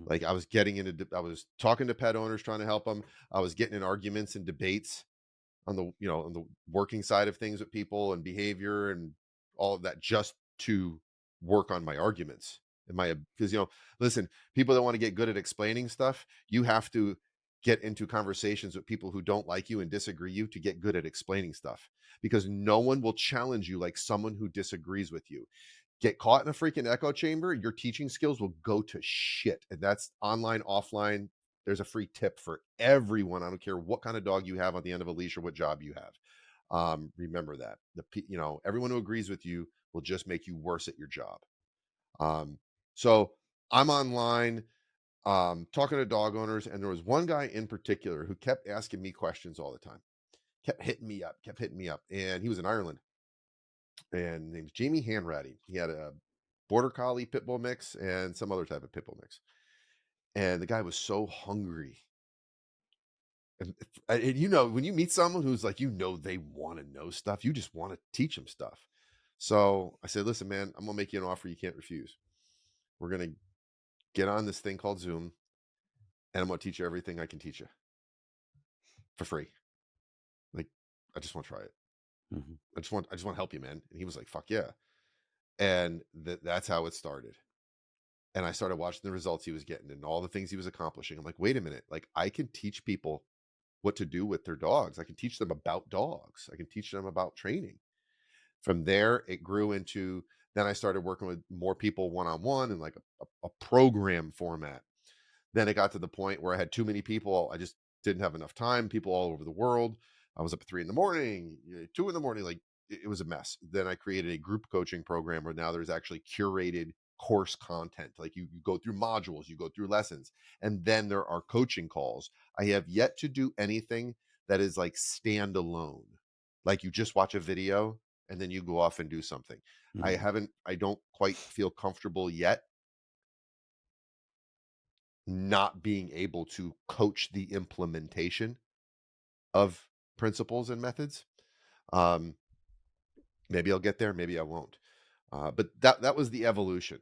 Like I was talking to pet owners, trying to help them. I was getting in arguments and debates on the working side of things with people and behavior and all of that, just to work on my arguments and because listen, people that want to get good at explaining stuff, you have to get into conversations with people who don't like you and disagree you to get good at explaining stuff, because no one will challenge you like someone who disagrees with you. Get caught in a freaking echo chamber, your teaching skills will go to shit. And that's online, offline. There's a free tip for everyone. I don't care what kind of dog you have on the end of a leash or what job you have. Remember that everyone who agrees with you will just make you worse at your job. So I'm online, talking to dog owners, and there was one guy in particular who kept asking me questions all the time, kept hitting me up, and he was in Ireland, and name's Jamie Hanratty. He had a border collie pit bull mix and some other type of pit bull mix, and the guy was so hungry. And when you meet someone who's like, they want to know stuff, you just want to teach them stuff. So I said, listen, man, I'm gonna make you an offer you can't refuse. We're gonna get on this thing called Zoom, and I'm gonna teach you everything I can teach you for free. Like, I just want to try it. I just want to help you, man. And he was like, fuck yeah. And that's how it started. And I started watching the results he was getting and all the things he was accomplishing. I'm like, wait a minute, like I can teach people what to do with their dogs. I can teach them about dogs. I can teach them about training. From there, it grew into, then I started working with more people one-on-one in like a program format. Then it got to the point where I had too many people. I just didn't have enough time. People all over the world. I was up at 3 a.m, 2 a.m. Like it was a mess. Then I created a group coaching program where now there's actually curated course content. Like you go through modules, you go through lessons, and then there are coaching calls. I have yet to do anything that is like standalone. Like you just watch a video and then you go off and do something. I don't quite feel comfortable yet not being able to coach the implementation of principles and methods. Maybe I'll get there, maybe I won't. But that was the evolution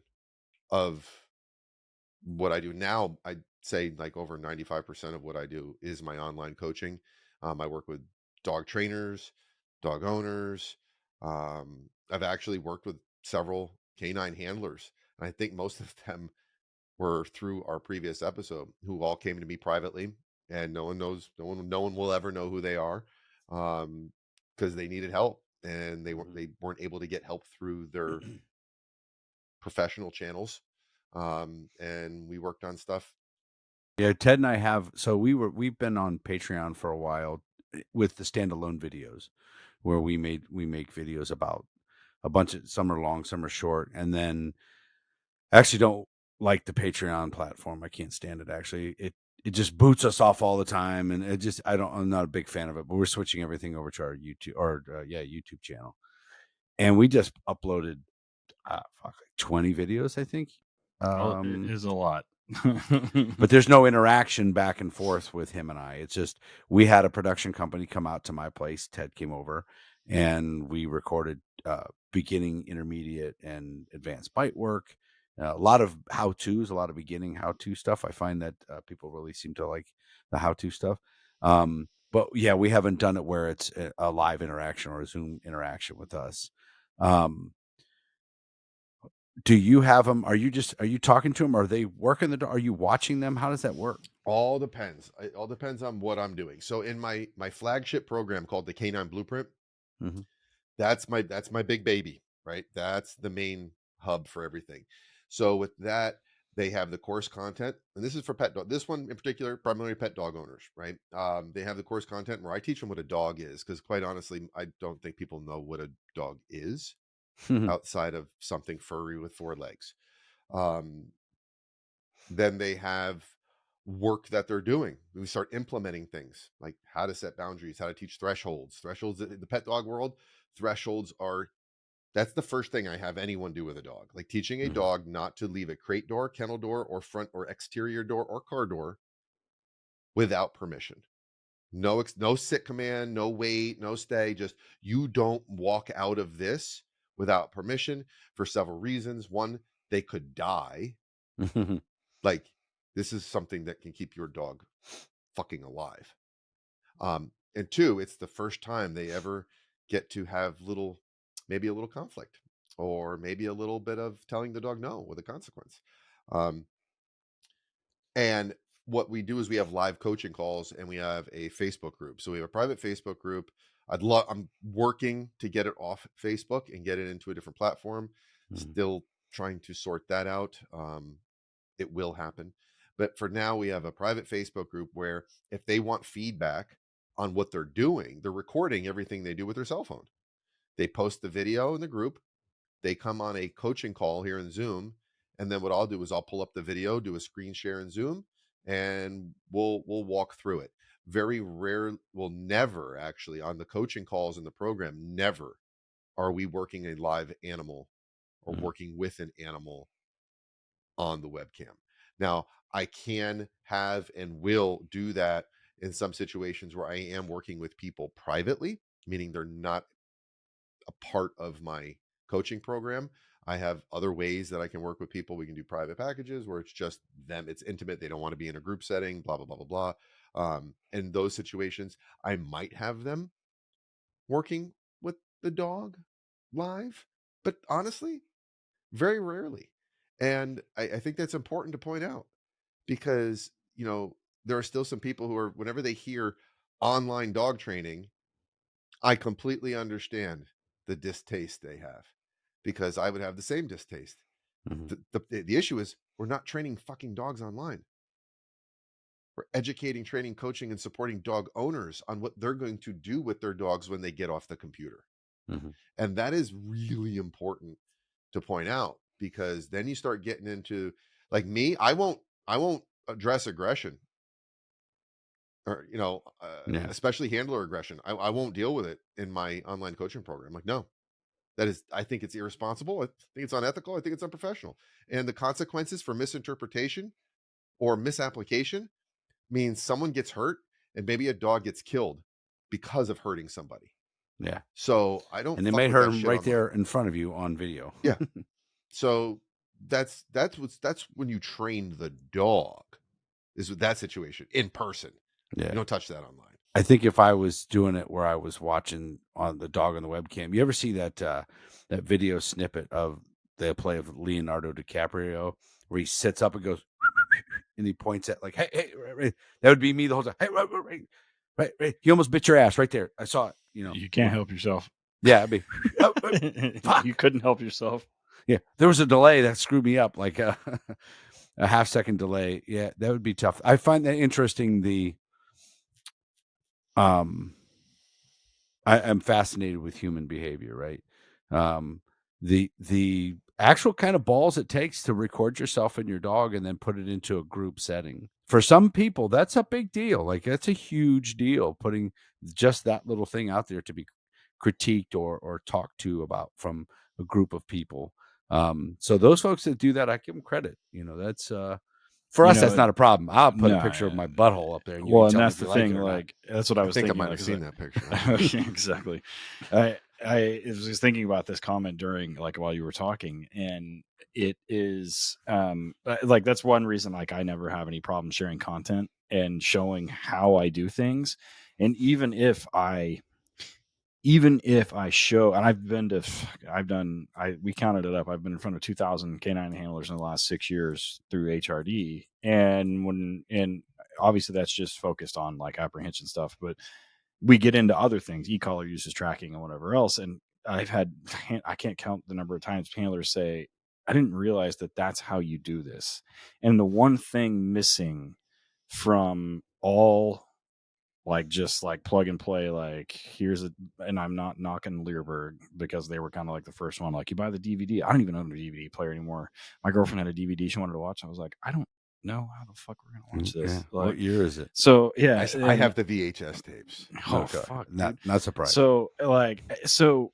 of what I do now. I'd say like over 95% of what I do is my online coaching. I work with dog trainers, dog owners. I've actually worked with several canine handlers, and I think most of them were through our previous episode, who all came to me privately, and no one will ever know who they are, because they needed help and they weren't able to get help through their professional channels. And we worked on stuff. Yeah, Ted and I have. So we've been on Patreon for a while with the standalone videos, where we make videos about a bunch of, some are long, some are short, and then I actually don't like the Patreon platform. I can't stand it. Actually, it just boots us off all the time, and I'm not a big fan of it. But we're switching everything over to our YouTube channel, and we just uploaded 20 videos, I think. It is a lot. But there's no interaction back and forth with him and I. It's just, we had a production company come out to my place. Ted came over and we recorded beginning, intermediate, and advanced bite work. A lot of how-tos, a lot of beginning how-to stuff. I find that people really seem to like the how-to stuff. But yeah, we haven't done it where it's a live interaction or a Zoom interaction with us. Do you have them? Are you talking to them? Are they working are you watching them? How does that work? All depends. It all depends on what I'm doing. So in my flagship program called the Canine Blueprint, that's my big baby, right? That's the main hub for everything. So with that They have the course content, and this is for pet dog. This one in particular, primarily pet dog owners, right? They have the course content where I teach them what a dog is, because quite honestly, I don't think people know what a dog is outside of something furry with 4 legs. Then they have work that they're doing. We start implementing things like how to set boundaries, how to teach thresholds. Thresholds in the pet dog world, thresholds are, that's the first thing I have anyone do with a dog. Like teaching a dog not to leave a crate door, kennel door, or front or exterior door or car door without permission. No sit command, no wait, no stay. Just, you don't walk out of this without permission for several reasons. One, they could die. Like, this is something that can keep your dog fucking alive. And 2, it's the first time they ever get to have maybe a little conflict, or maybe a little bit of telling the dog no with a consequence. And what we do is we have live coaching calls, and we have a Facebook group. So we have a private Facebook group. I'm working to get it off Facebook and get it into a different platform. Still trying to sort that out. It will happen. But for now, we have a private Facebook group where if they want feedback on what they're doing, they're recording everything they do with their cell phone. They post the video in the group. They come on a coaching call here in Zoom. And then what I'll do is I'll pull up the video, do a screen share in Zoom, and we'll walk through it. Very rare, well, never actually on the coaching calls in the program, never are we working a live animal or working with an animal on the webcam. Now, I can have and will do that in some situations where I am working with people privately, meaning they're not a part of my coaching program. I have other ways that I can work with people. We can do private packages where it's just them. It's intimate. They don't want to be in a group setting, blah, blah, blah, blah, blah. In those situations, I might have them working with the dog live, but honestly, very rarely. And I think that's important to point out, because, there are still some people who are, whenever they hear online dog training, I completely understand the distaste they have, because I would have the same distaste. The issue is we're not training fucking dogs online. We're educating, training, coaching, and supporting dog owners on what they're going to do with their dogs when they get off the computer. And that is really important to point out, because then you start getting into, like me, I won't address aggression, or especially handler aggression. I won't deal with it in my online coaching program. Like, no, I think it's irresponsible. I think it's unethical. I think it's unprofessional. And the consequences for misinterpretation or misapplication means someone gets hurt, and maybe a dog gets killed because of hurting somebody. Yeah. So I don't. And they may hurt him right there in front of you on video. Yeah. So that's when you train the dog, is with that situation in person. Yeah. You don't touch that online. I think if I was doing it where I was watching on the dog on the webcam, you ever see that video snippet of the play of Leonardo DiCaprio where he sits up and goes and he points at, like, hey, right. That would be me the whole time. Hey, right. He almost bit your ass right there. I saw it. You can't help yourself. Yeah, I'd be. You couldn't help yourself. Yeah, there was a delay that screwed me up, like a half-second delay. Yeah, that would be tough. I find that interesting. I'm fascinated with human behavior, right? The actual kind of balls it takes to record yourself and your dog and then put it into a group setting. For some people, that's a big deal. Like, that's a huge deal, putting just that little thing out there to be critiqued or talked to about from a group of people. So those folks that do that, I give them credit. That's for us, that's not a problem. I'll put a picture of my butthole up there. And and that's the thing. Like, that's what I was thinking. I might have seen that picture. Exactly. I was thinking about this comment during, like, while you were talking, and it is like, that's one reason, like, I never have any problem sharing content and showing how I do things. And even if I show, and we counted it up, I've been in front of 2,000 canine handlers in the last 6 years through HRD. And obviously that's just focused on, like, apprehension stuff, but we get into other things, e-collar uses, tracking, and whatever else. And I can't count the number of times handlers say, I didn't realize that that's how you do this. And the one thing missing from all like just like plug and play, like here's a, and I'm not knocking Learberg because they were kind of like the first one. Like you buy the DVD. I don't even own a DVD player anymore. My girlfriend had a DVD she wanted to watch. I was like, I don't know how the fuck we're gonna watch this. Yeah. Like, what year is it? So yeah, I have the VHS tapes. Oh Okay. fuck, not surprised. So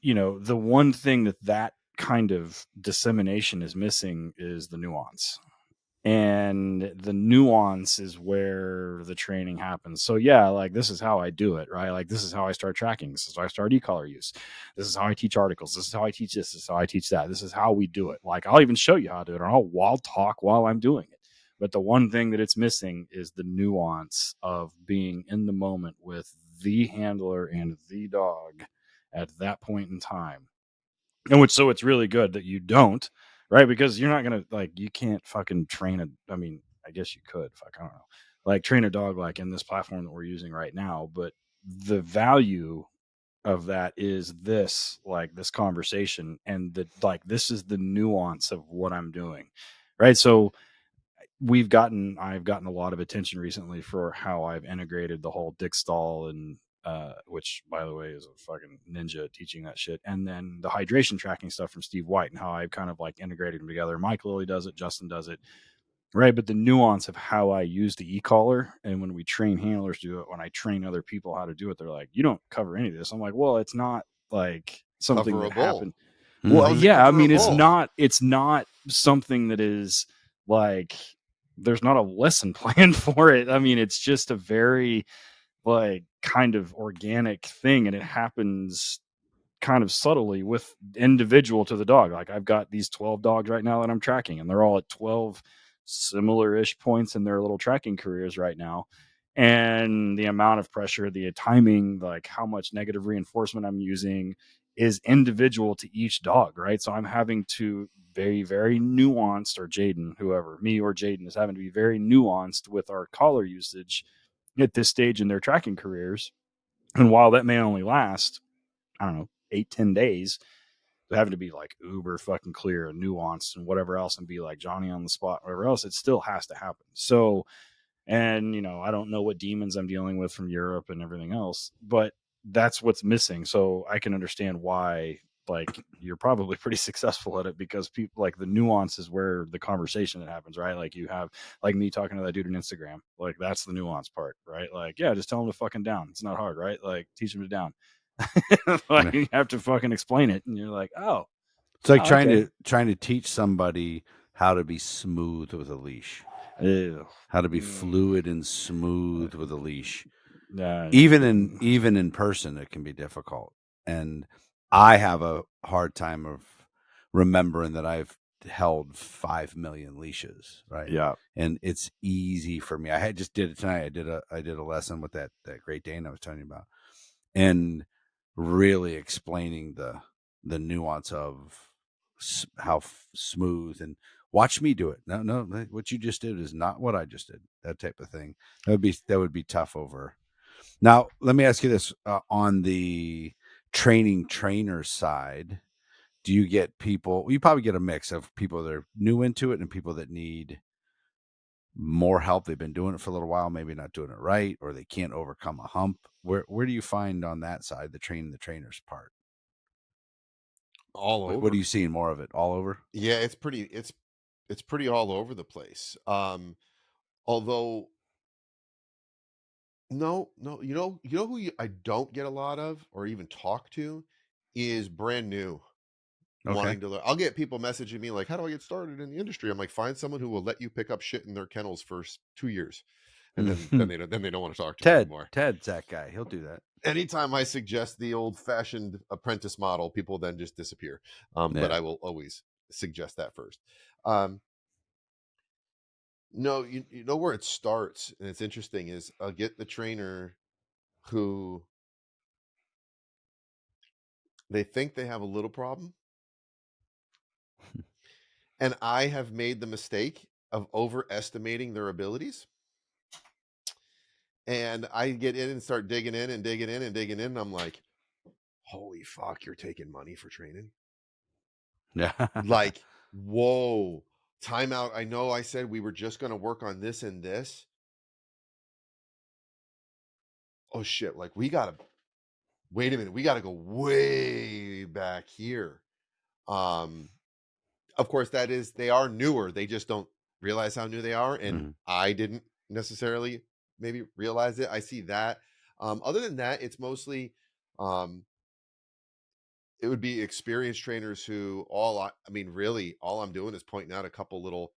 you know, the one thing that kind of dissemination is missing is the nuance. And the nuance is where the training happens. So yeah, like this is how I do it, right? Like this is how I start tracking. This is how I start e-collar use. This is how I teach articles. This is how I teach this. This is how I teach that. This is how we do it. Like I'll even show you how to do it. I'll talk while I'm doing it. But the one thing that it's missing is the nuance of being in the moment with the handler and the dog at that point in time. And which, so it's really good that you don't, right? Because you're not going to, like, you can't fucking train I mean, I guess you could, fuck, I don't know, like train a dog like in this platform that we're using right now. But the value of that is this, like this conversation, and the, like, this is the nuance of what I'm doing, right? So I've gotten a lot of attention recently for how I've integrated the whole Dick Stall and which by the way is a fucking ninja teaching that shit, and then the hydration tracking stuff from Steve White and how I've kind of like integrated them together. Mike Lilly does it, Justin does it, right? But the nuance of how I use the e-collar, and when we train handlers do it, when I train other people how to do it, they're like, you don't cover any of this. I'm like, well, it's not like something that happened. Well, yeah, I mean, it's not something that is like, there's not a lesson plan for it. I mean, it's just a very like kind of organic thing, and it happens kind of subtly with individual to the dog. Like I've got these 12 dogs right now that I'm tracking, and they're all at 12 similar-ish points in their little tracking careers right now. And the amount of pressure, the timing, like how much negative reinforcement I'm using is individual to each dog, right? So I'm having to very, very nuanced, or Jaden, whoever, me or Jaden, is having to be very nuanced with our collar usage at this stage in their tracking careers. And while that may only last, I don't know, 8-10 days, they're having to be like uber fucking clear and nuanced and whatever else, and be like Johnny on the spot, whatever else, it still has to happen. So, and you know, I don't know what demons I'm dealing with from Europe and everything else, but that's what's missing. So I can understand why, like, you're probably pretty successful at it, because people, like, the nuance is where the conversation that happens, right? Like you have, like me talking to that dude on Instagram, like that's the nuance part, right? Like, yeah, just tell him to fucking down. It's not hard, right? Like teach him to down. Like you have to fucking explain it, and you're like, oh, it's like okay. trying to teach somebody how to be smooth with a leash. Ew. How to be fluid and smooth with a leash. Even in person, it can be difficult. And I have a hard time of remembering that I've held 5 million leashes, right? Yeah. And it's easy for me. I just did it tonight. I did a lesson with that Great Dane I was telling you about, and really explaining the nuance of how smooth, and watch me do it. No, what you just did is not what I just did. That type of thing. That would be tough over. Now, let me ask you this: on the trainer side, do you get people? You probably get a mix of people that are new into it and people that need more help. They've been doing it for a little while, maybe not doing it right, or they can't overcome a hump. Where do you find on that side, the trainers part? All over. What are you seeing more of it? All over? Yeah, it's pretty all over the place. Although no, you know who I don't get a lot of or even talk to is brand new. Okay. Wanting to learn. I'll get people messaging me like, how do I get started in the industry? I'm like, find someone who will let you pick up shit in their kennels for 2 years. And then they don't want to talk to me anymore. Ted's that guy. He'll do that. Anytime I suggest the old-fashioned apprentice model, people then just disappear. But I will always suggest that first. No, you know where it starts, and it's interesting, is I'll get the trainer who they think they have a little problem. And I have made the mistake of overestimating their abilities. And I get in and start digging in. And I'm like, holy fuck, you're taking money for training? Yeah. Like, whoa, timeout. I know I said we were just going to work on this and this. Oh shit, like wait a minute, we got to go way back here. Of course, they are newer. They just don't realize how new they are. And I didn't necessarily maybe realize it. I see that. Other than that, it's mostly, it would be experienced trainers who really all I'm doing is pointing out a couple little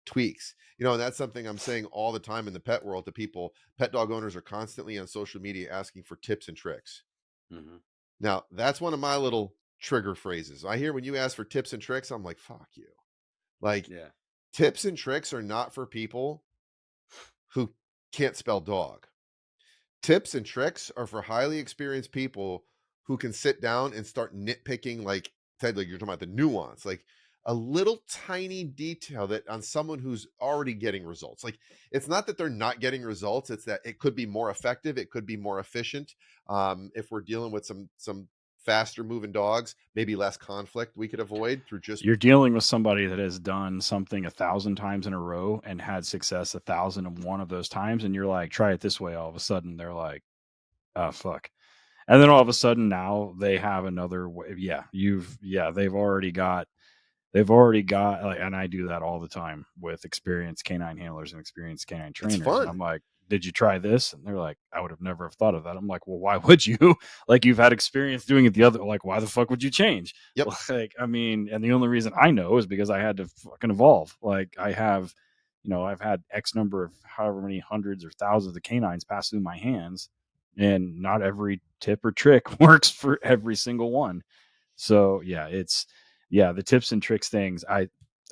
tweaks, and that's something I'm saying all the time in the pet world to people. Pet dog owners are constantly on social media asking for tips and tricks. Now, that's one of my little trigger phrases. I hear when you ask for tips and tricks, I'm like, fuck you. Like, tips and tricks are not for people who can't spell dog. Tips and tricks are for highly experienced people who can sit down and start nitpicking, like Ted, like you're talking about the nuance, like a little tiny detail that on someone who's already getting results. Like, it's not that they're not getting results, it's that it could be more effective, it could be more efficient. If we're dealing with some faster moving dogs, maybe less conflict we could avoid through just... You're dealing with somebody that has done something 1,000 times in a row and had success 1,001 of those times, and you're like, try it this way. All of a sudden they're like, oh fuck. And then all of a sudden now they have another way. They've already got like, and I do that all the time with experienced canine handlers and experienced canine trainers. It's fun. And I'm like, did you try this? And they're like, I would have never have thought of that. I'm like, well, why would you? Like, you've had experience doing it the other, like, why the fuck would you change? Yep. Like, I mean, and the only reason I know is because I had to fucking evolve. Like, I have, I've had X number of however many hundreds or thousands of canines pass through my hands, and not every tip or trick works for every single one. So the tips and tricks things.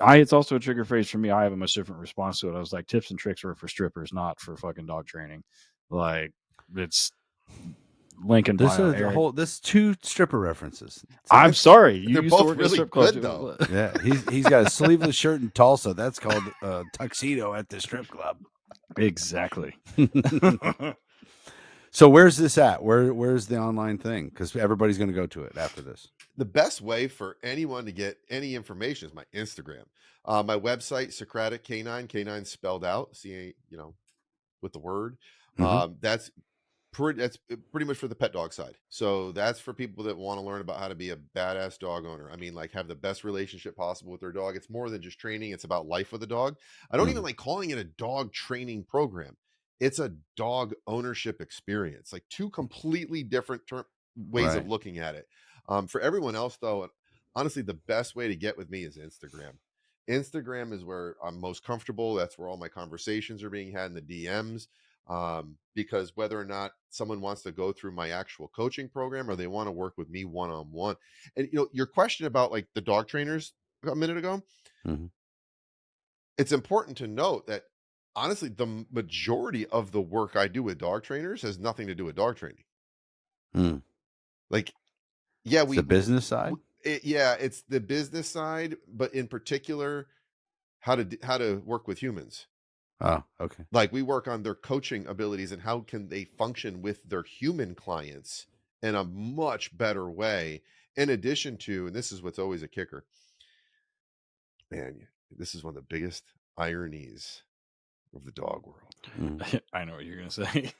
It's also a trigger phrase for me. I have a much different response to it. I was like, tips and tricks are for strippers, not for fucking dog training. Like, it's Lincoln. This two stripper references. I'm sorry, you they're used to both work really strip good club, though. Yeah, he's got a sleeveless shirt in Tulsa. That's called tuxedo at the strip club. Exactly. So where's this at? Where's the online thing? Because everybody's going to go to it after this. The best way for anyone to get any information is my Instagram. My website, Socratic Canine spelled out, with the word. That's pretty much for the pet dog side. So that's for people that want to learn about how to be a badass dog owner. I mean, like, have the best relationship possible with their dog. It's more than just training. It's about life with a dog. I don't even like calling it a dog training program. It's a dog ownership experience, like two completely different ways of looking at it. For everyone else, though, honestly, the best way to get with me is Instagram. Instagram is where I'm most comfortable. That's where all my conversations are being had in the DMs. Because whether or not someone wants to go through my actual coaching program or they want to work with me one-on-one. And, your question about like the dog trainers a minute ago, it's important to note that honestly, the majority of the work I do with dog trainers has nothing to do with dog training. Like, it's the business side. It's the business side, but in particular, how to work with humans. Oh, okay. Like, we work on their coaching abilities and how can they function with their human clients in a much better way. In addition to, and this is what's always a kicker, man, this is one of the biggest ironies of the dog world. I know what you're going to say.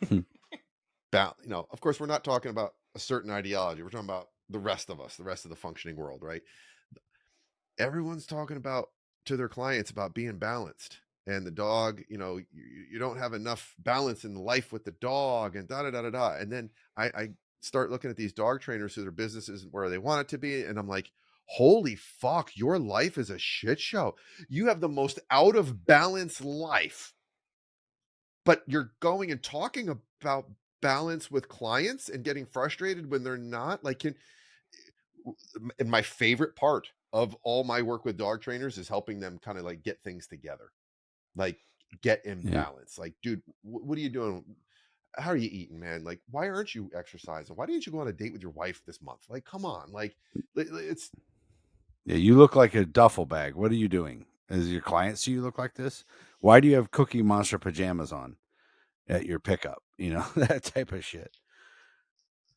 Of course, we're not talking about a certain ideology. We're talking about the rest of us, the rest of the functioning world, right? Everyone's talking about to their clients about being balanced. And the dog, you don't have enough balance in life with the dog, and da-da-da-da-da. And then I start looking at these dog trainers who their business isn't where they want it to be. And I'm like, holy fuck, your life is a shit show. You have the most out of balance life. But you're going and talking about balance with clients and getting frustrated when they're not. Like, and my favorite part of all my work with dog trainers is helping them kind of like get things together. Like, get in balance. Like, dude, what are you doing? How are you eating, man? Like, why aren't you exercising? Why didn't you go on a date with your wife this month? Like, come on. Like, it's... Yeah, you look like a duffel bag. What are you doing? Does your clients see you look like this? Why do you have Cookie Monster pajamas on at your pickup? That type of shit.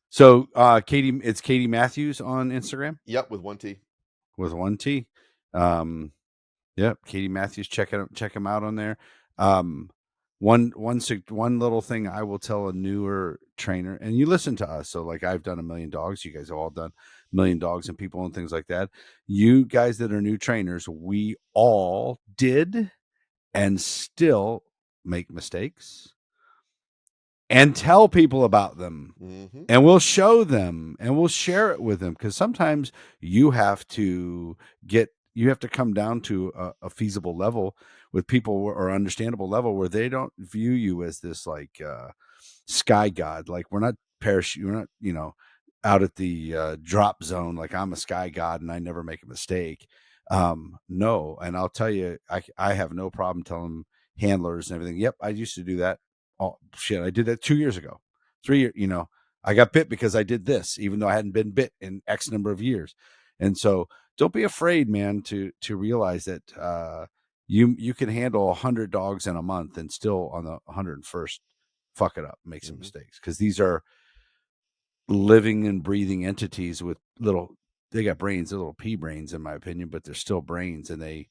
So, it's KD Mathews on Instagram? Yep, with one T. With one T? Yeah, KD Mathews, check him out on there. One little thing I will tell a newer trainer, and you listen to us. So like I've done 1 million dogs. You guys have all done 1 million dogs and people and things like that. You guys that are new trainers, we all did and still make mistakes and tell people about them. Mm-hmm. And we'll show them and we'll share it with them, because sometimes you have to come down to a feasible level with people, or understandable level, where they don't view you as this like sky god. Like we're not out at the drop zone like I'm a sky god and I never make a mistake. No. And I'll tell you, I have no problem telling handlers and everything, yep, I used to do that. Oh shit, I did that 2 years ago, 3 years. I got bit because I did this, even though I hadn't been bit in X number of years. And so don't be afraid, man, to realize that you can handle 100 dogs in a month and still on the 101st fuck it up, make some mistakes, because these are living and breathing entities with they got brains, they're little pea brains in my opinion, but they're still brains, and they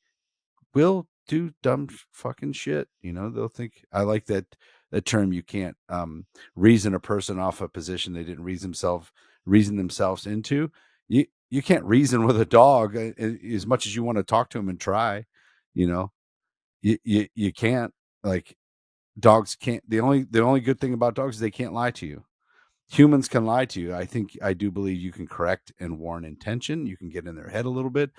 will do dumb fucking shit. They'll think, I like that term, you can't reason a person off a position they didn't reason themselves into. You can't reason with a dog as much as you want to talk to him and try. You can't. Like, dogs can't. The only good thing about dogs is they can't lie to you. Humans can lie to you. I do believe you can correct and warn intention. You can get in their head a little bit,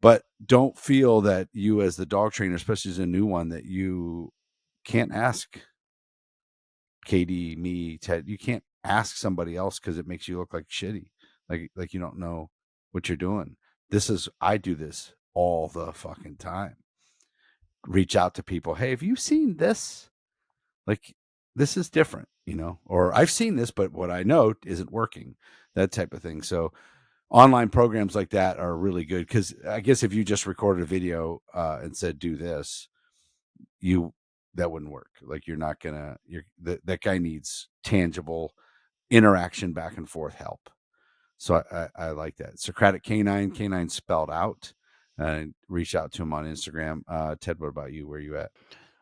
but don't feel that you, as the dog trainer, especially as a new one, that you can't ask KD, me, Ted. You can't ask somebody else because it makes you look like shitty, like you don't know what you're doing. I do this all the fucking time. Reach out to people. Hey, have you seen this? Like, this is different, or I've seen this, but what I know isn't working, that type of thing. So online programs like that are really good, because I guess if you just recorded a video and said, do this, that wouldn't work. Like, you're not gonna, that guy needs tangible interaction, back and forth help. So I like that. Socratic Canine spelled out. Reach out to him on Instagram. Ted, what about you? Where are you at?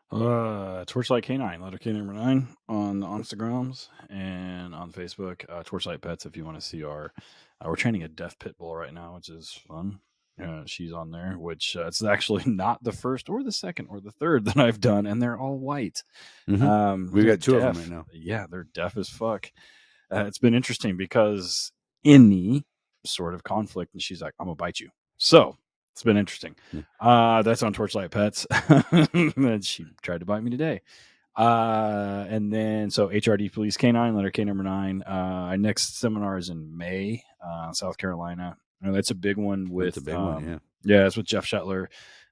Torchlight K9, letter K number 9 on the Instagrams and on Facebook. Torchlight Pets, if you want to see we're training a deaf pit bull right now, which is fun. She's on there, which it's actually not the first or the second or the third that I've done, and they're all white. Mm-hmm. We've got 2 of them right now. Yeah, they're deaf as fuck. It's been interesting because any sort of conflict, and she's like, I'm gonna bite you. So it's been interesting. That's on Torchlight Pets. And she tried to bite me today. And then, so HRD Police K9, letter K number 9. Our next seminar is in May, South Carolina. That's a big one with, that's a big one, yeah. Yeah, it's with Jeff Shetler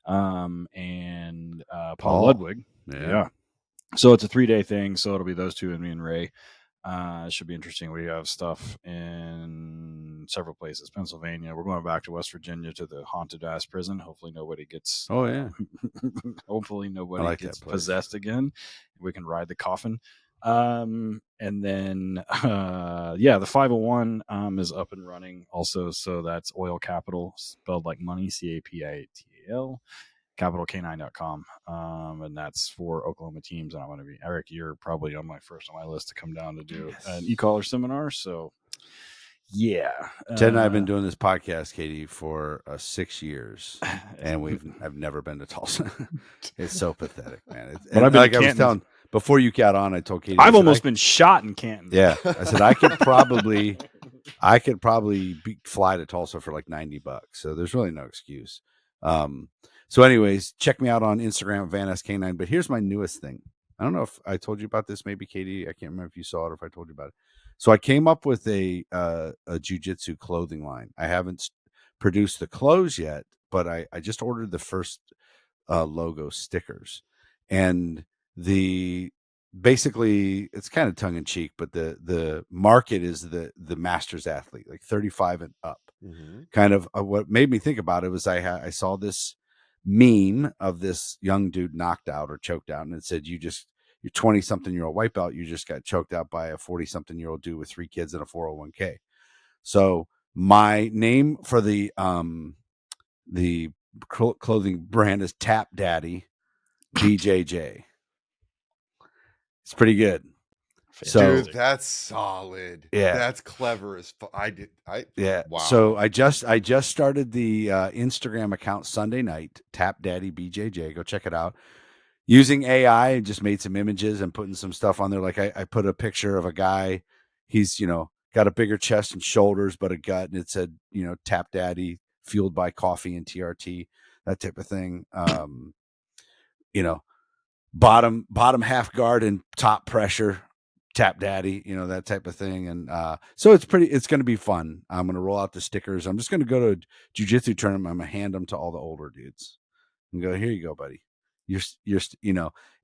and Paul Ludwig. Yeah. So it's a 3-day thing. So it'll be those two and me and Ray. It should be interesting. We have stuff in several places. Pennsylvania. We're going back to West Virginia to the haunted ass prison. Hopefully nobody gets. Oh yeah. Hopefully nobody gets possessed again. We can ride the coffin. And then the 501 is up and running also. So that's Oil Capital, spelled like money, CAPITAL. CapitalK9.com, and that's for Oklahoma teams. And I'm going to be, Eric, you're probably on my list to come down to do an e-collar seminar. So, yeah. Ted and I have been doing this podcast, Katie, for 6 years, and I've never been to Tulsa. It's so pathetic, man. But I've been I was telling, before you got on, I told Katie, I've almost been shot in Canton. Yeah. I said, I could probably fly to Tulsa for like $90. So there's really no excuse. So anyways, check me out on Instagram, VanSK9. But here's my newest thing. I don't know if I told you about this, maybe Katie. I can't remember if you saw it or if I told you about it. So I came up with a jiu-jitsu clothing line. I haven't produced the clothes yet, but I just ordered the first logo stickers. And basically it's kind of tongue in cheek, but the market is the master's athlete, like 35 and up. Mm-hmm. Kind of what made me think about it was I saw this meme of this young dude knocked out or choked out, and it said, you're 20-something-year-old white belt, you just got choked out by a 40-something-year-old dude with 3 kids and a 401k. So my name for the clothing brand is Tap Daddy BJJ. It's pretty good. So, dude, that's solid. Yeah, that's clever as wow. So I just started the Instagram account Sunday night, Tap Daddy BJJ. Go check it out. Using AI, just made some images and putting some stuff on there. Like I put a picture of a guy. He's got a bigger chest and shoulders, but a gut, and it said Tap Daddy, fueled by coffee and TRT, that type of thing. Bottom half guard and top pressure, Tap Daddy, that type of thing. And so it's going to be fun. I'm going to roll out the stickers. I'm just going to go to a jiu-jitsu tournament. I'm going to hand them to all the older dudes and go, here you go, buddy. You're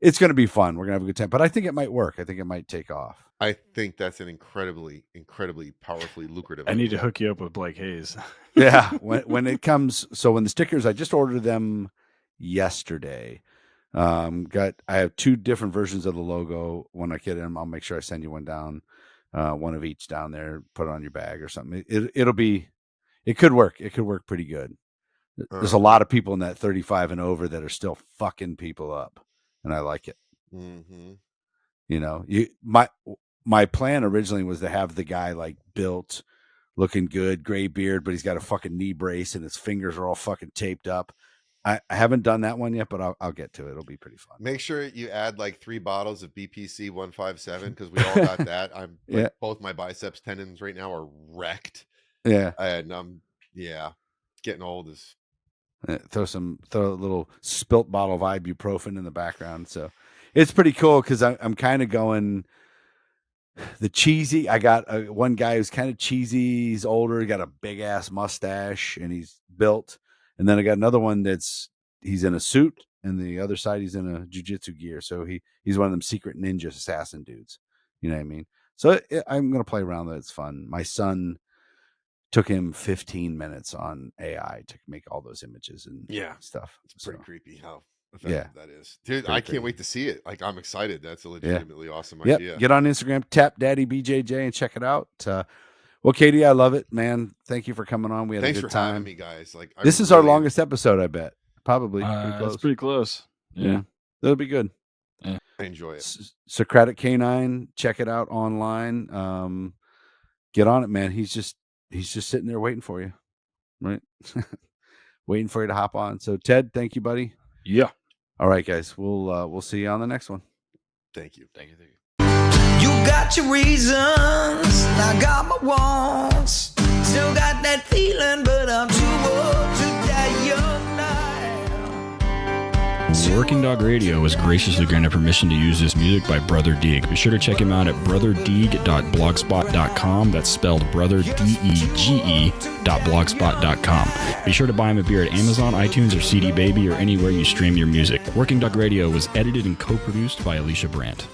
it's going to be fun. We're going to have a good time, but I think it might work. I think it might take off. I think that's an incredibly powerfully lucrative. I need to hook you up with Blake Hayes. Yeah. When it comes, so when the stickers, I just ordered them yesterday. I have 2 different versions of the logo. When I get them, I'll make sure I send you one down, one of each down there, put it on your bag or something. It could work. It could work pretty good. There's a lot of people in that 35 and over that are still fucking people up, and I like it. Mm-hmm. My plan originally was to have the guy like built, looking good, gray beard, but he's got a fucking knee brace and his fingers are all fucking taped up. I haven't done that one yet, but I'll get to it. It'll be pretty fun. Make sure you add like 3 bottles of BPC 157 because we all got that. I'm both my biceps tendons right now are wrecked. Yeah, and getting old is. Throw a little spilt bottle of ibuprofen in the background. So it's pretty cool because I'm kind of going the cheesy. I got one guy who's kind of cheesy. He's older. He got a big ass mustache and he's built. And then I got another one he's in a suit, and the other side he's in a jiu-jitsu gear. So he's one of them secret ninja assassin dudes. You know what I mean? So I'm going to play around with it. It's fun. My son took him 15 minutes on AI to make all those images and stuff. It's pretty creepy how effective that is. Dude, I can't wait to see it. Like, I'm excited. That's a legitimately awesome idea. Get on Instagram, Tap Daddy BJJ, and check it out. Well, KD, I love it, man. Thank you for coming on. We had a good time. Thanks for having me, guys. Like, this is our longest episode, I bet. Probably pretty close. It's pretty close. Yeah. That'll be good. Yeah. I enjoy it. Socratic Canine, check it out online. Get on it, man. He's just sitting there waiting for you, right? Waiting for you to hop on. So, Ted, thank you, buddy. Yeah. All right, guys. We'll see you on the next one. Thank you. Thank you. You got your reasons, I got my wants. Still got that feeling, but I'm too old to die young now. Working Dog Radio was graciously granted permission to use this music by Brother Deeg. Be sure to check him out at brotherdeeg.blogspot.com. That's spelled brotherdege.blogspot.com. Be sure to buy him a beer at Amazon, iTunes, or CD Baby, or anywhere you stream your music. Working Dog Radio was edited and co-produced by Alicia Brandt.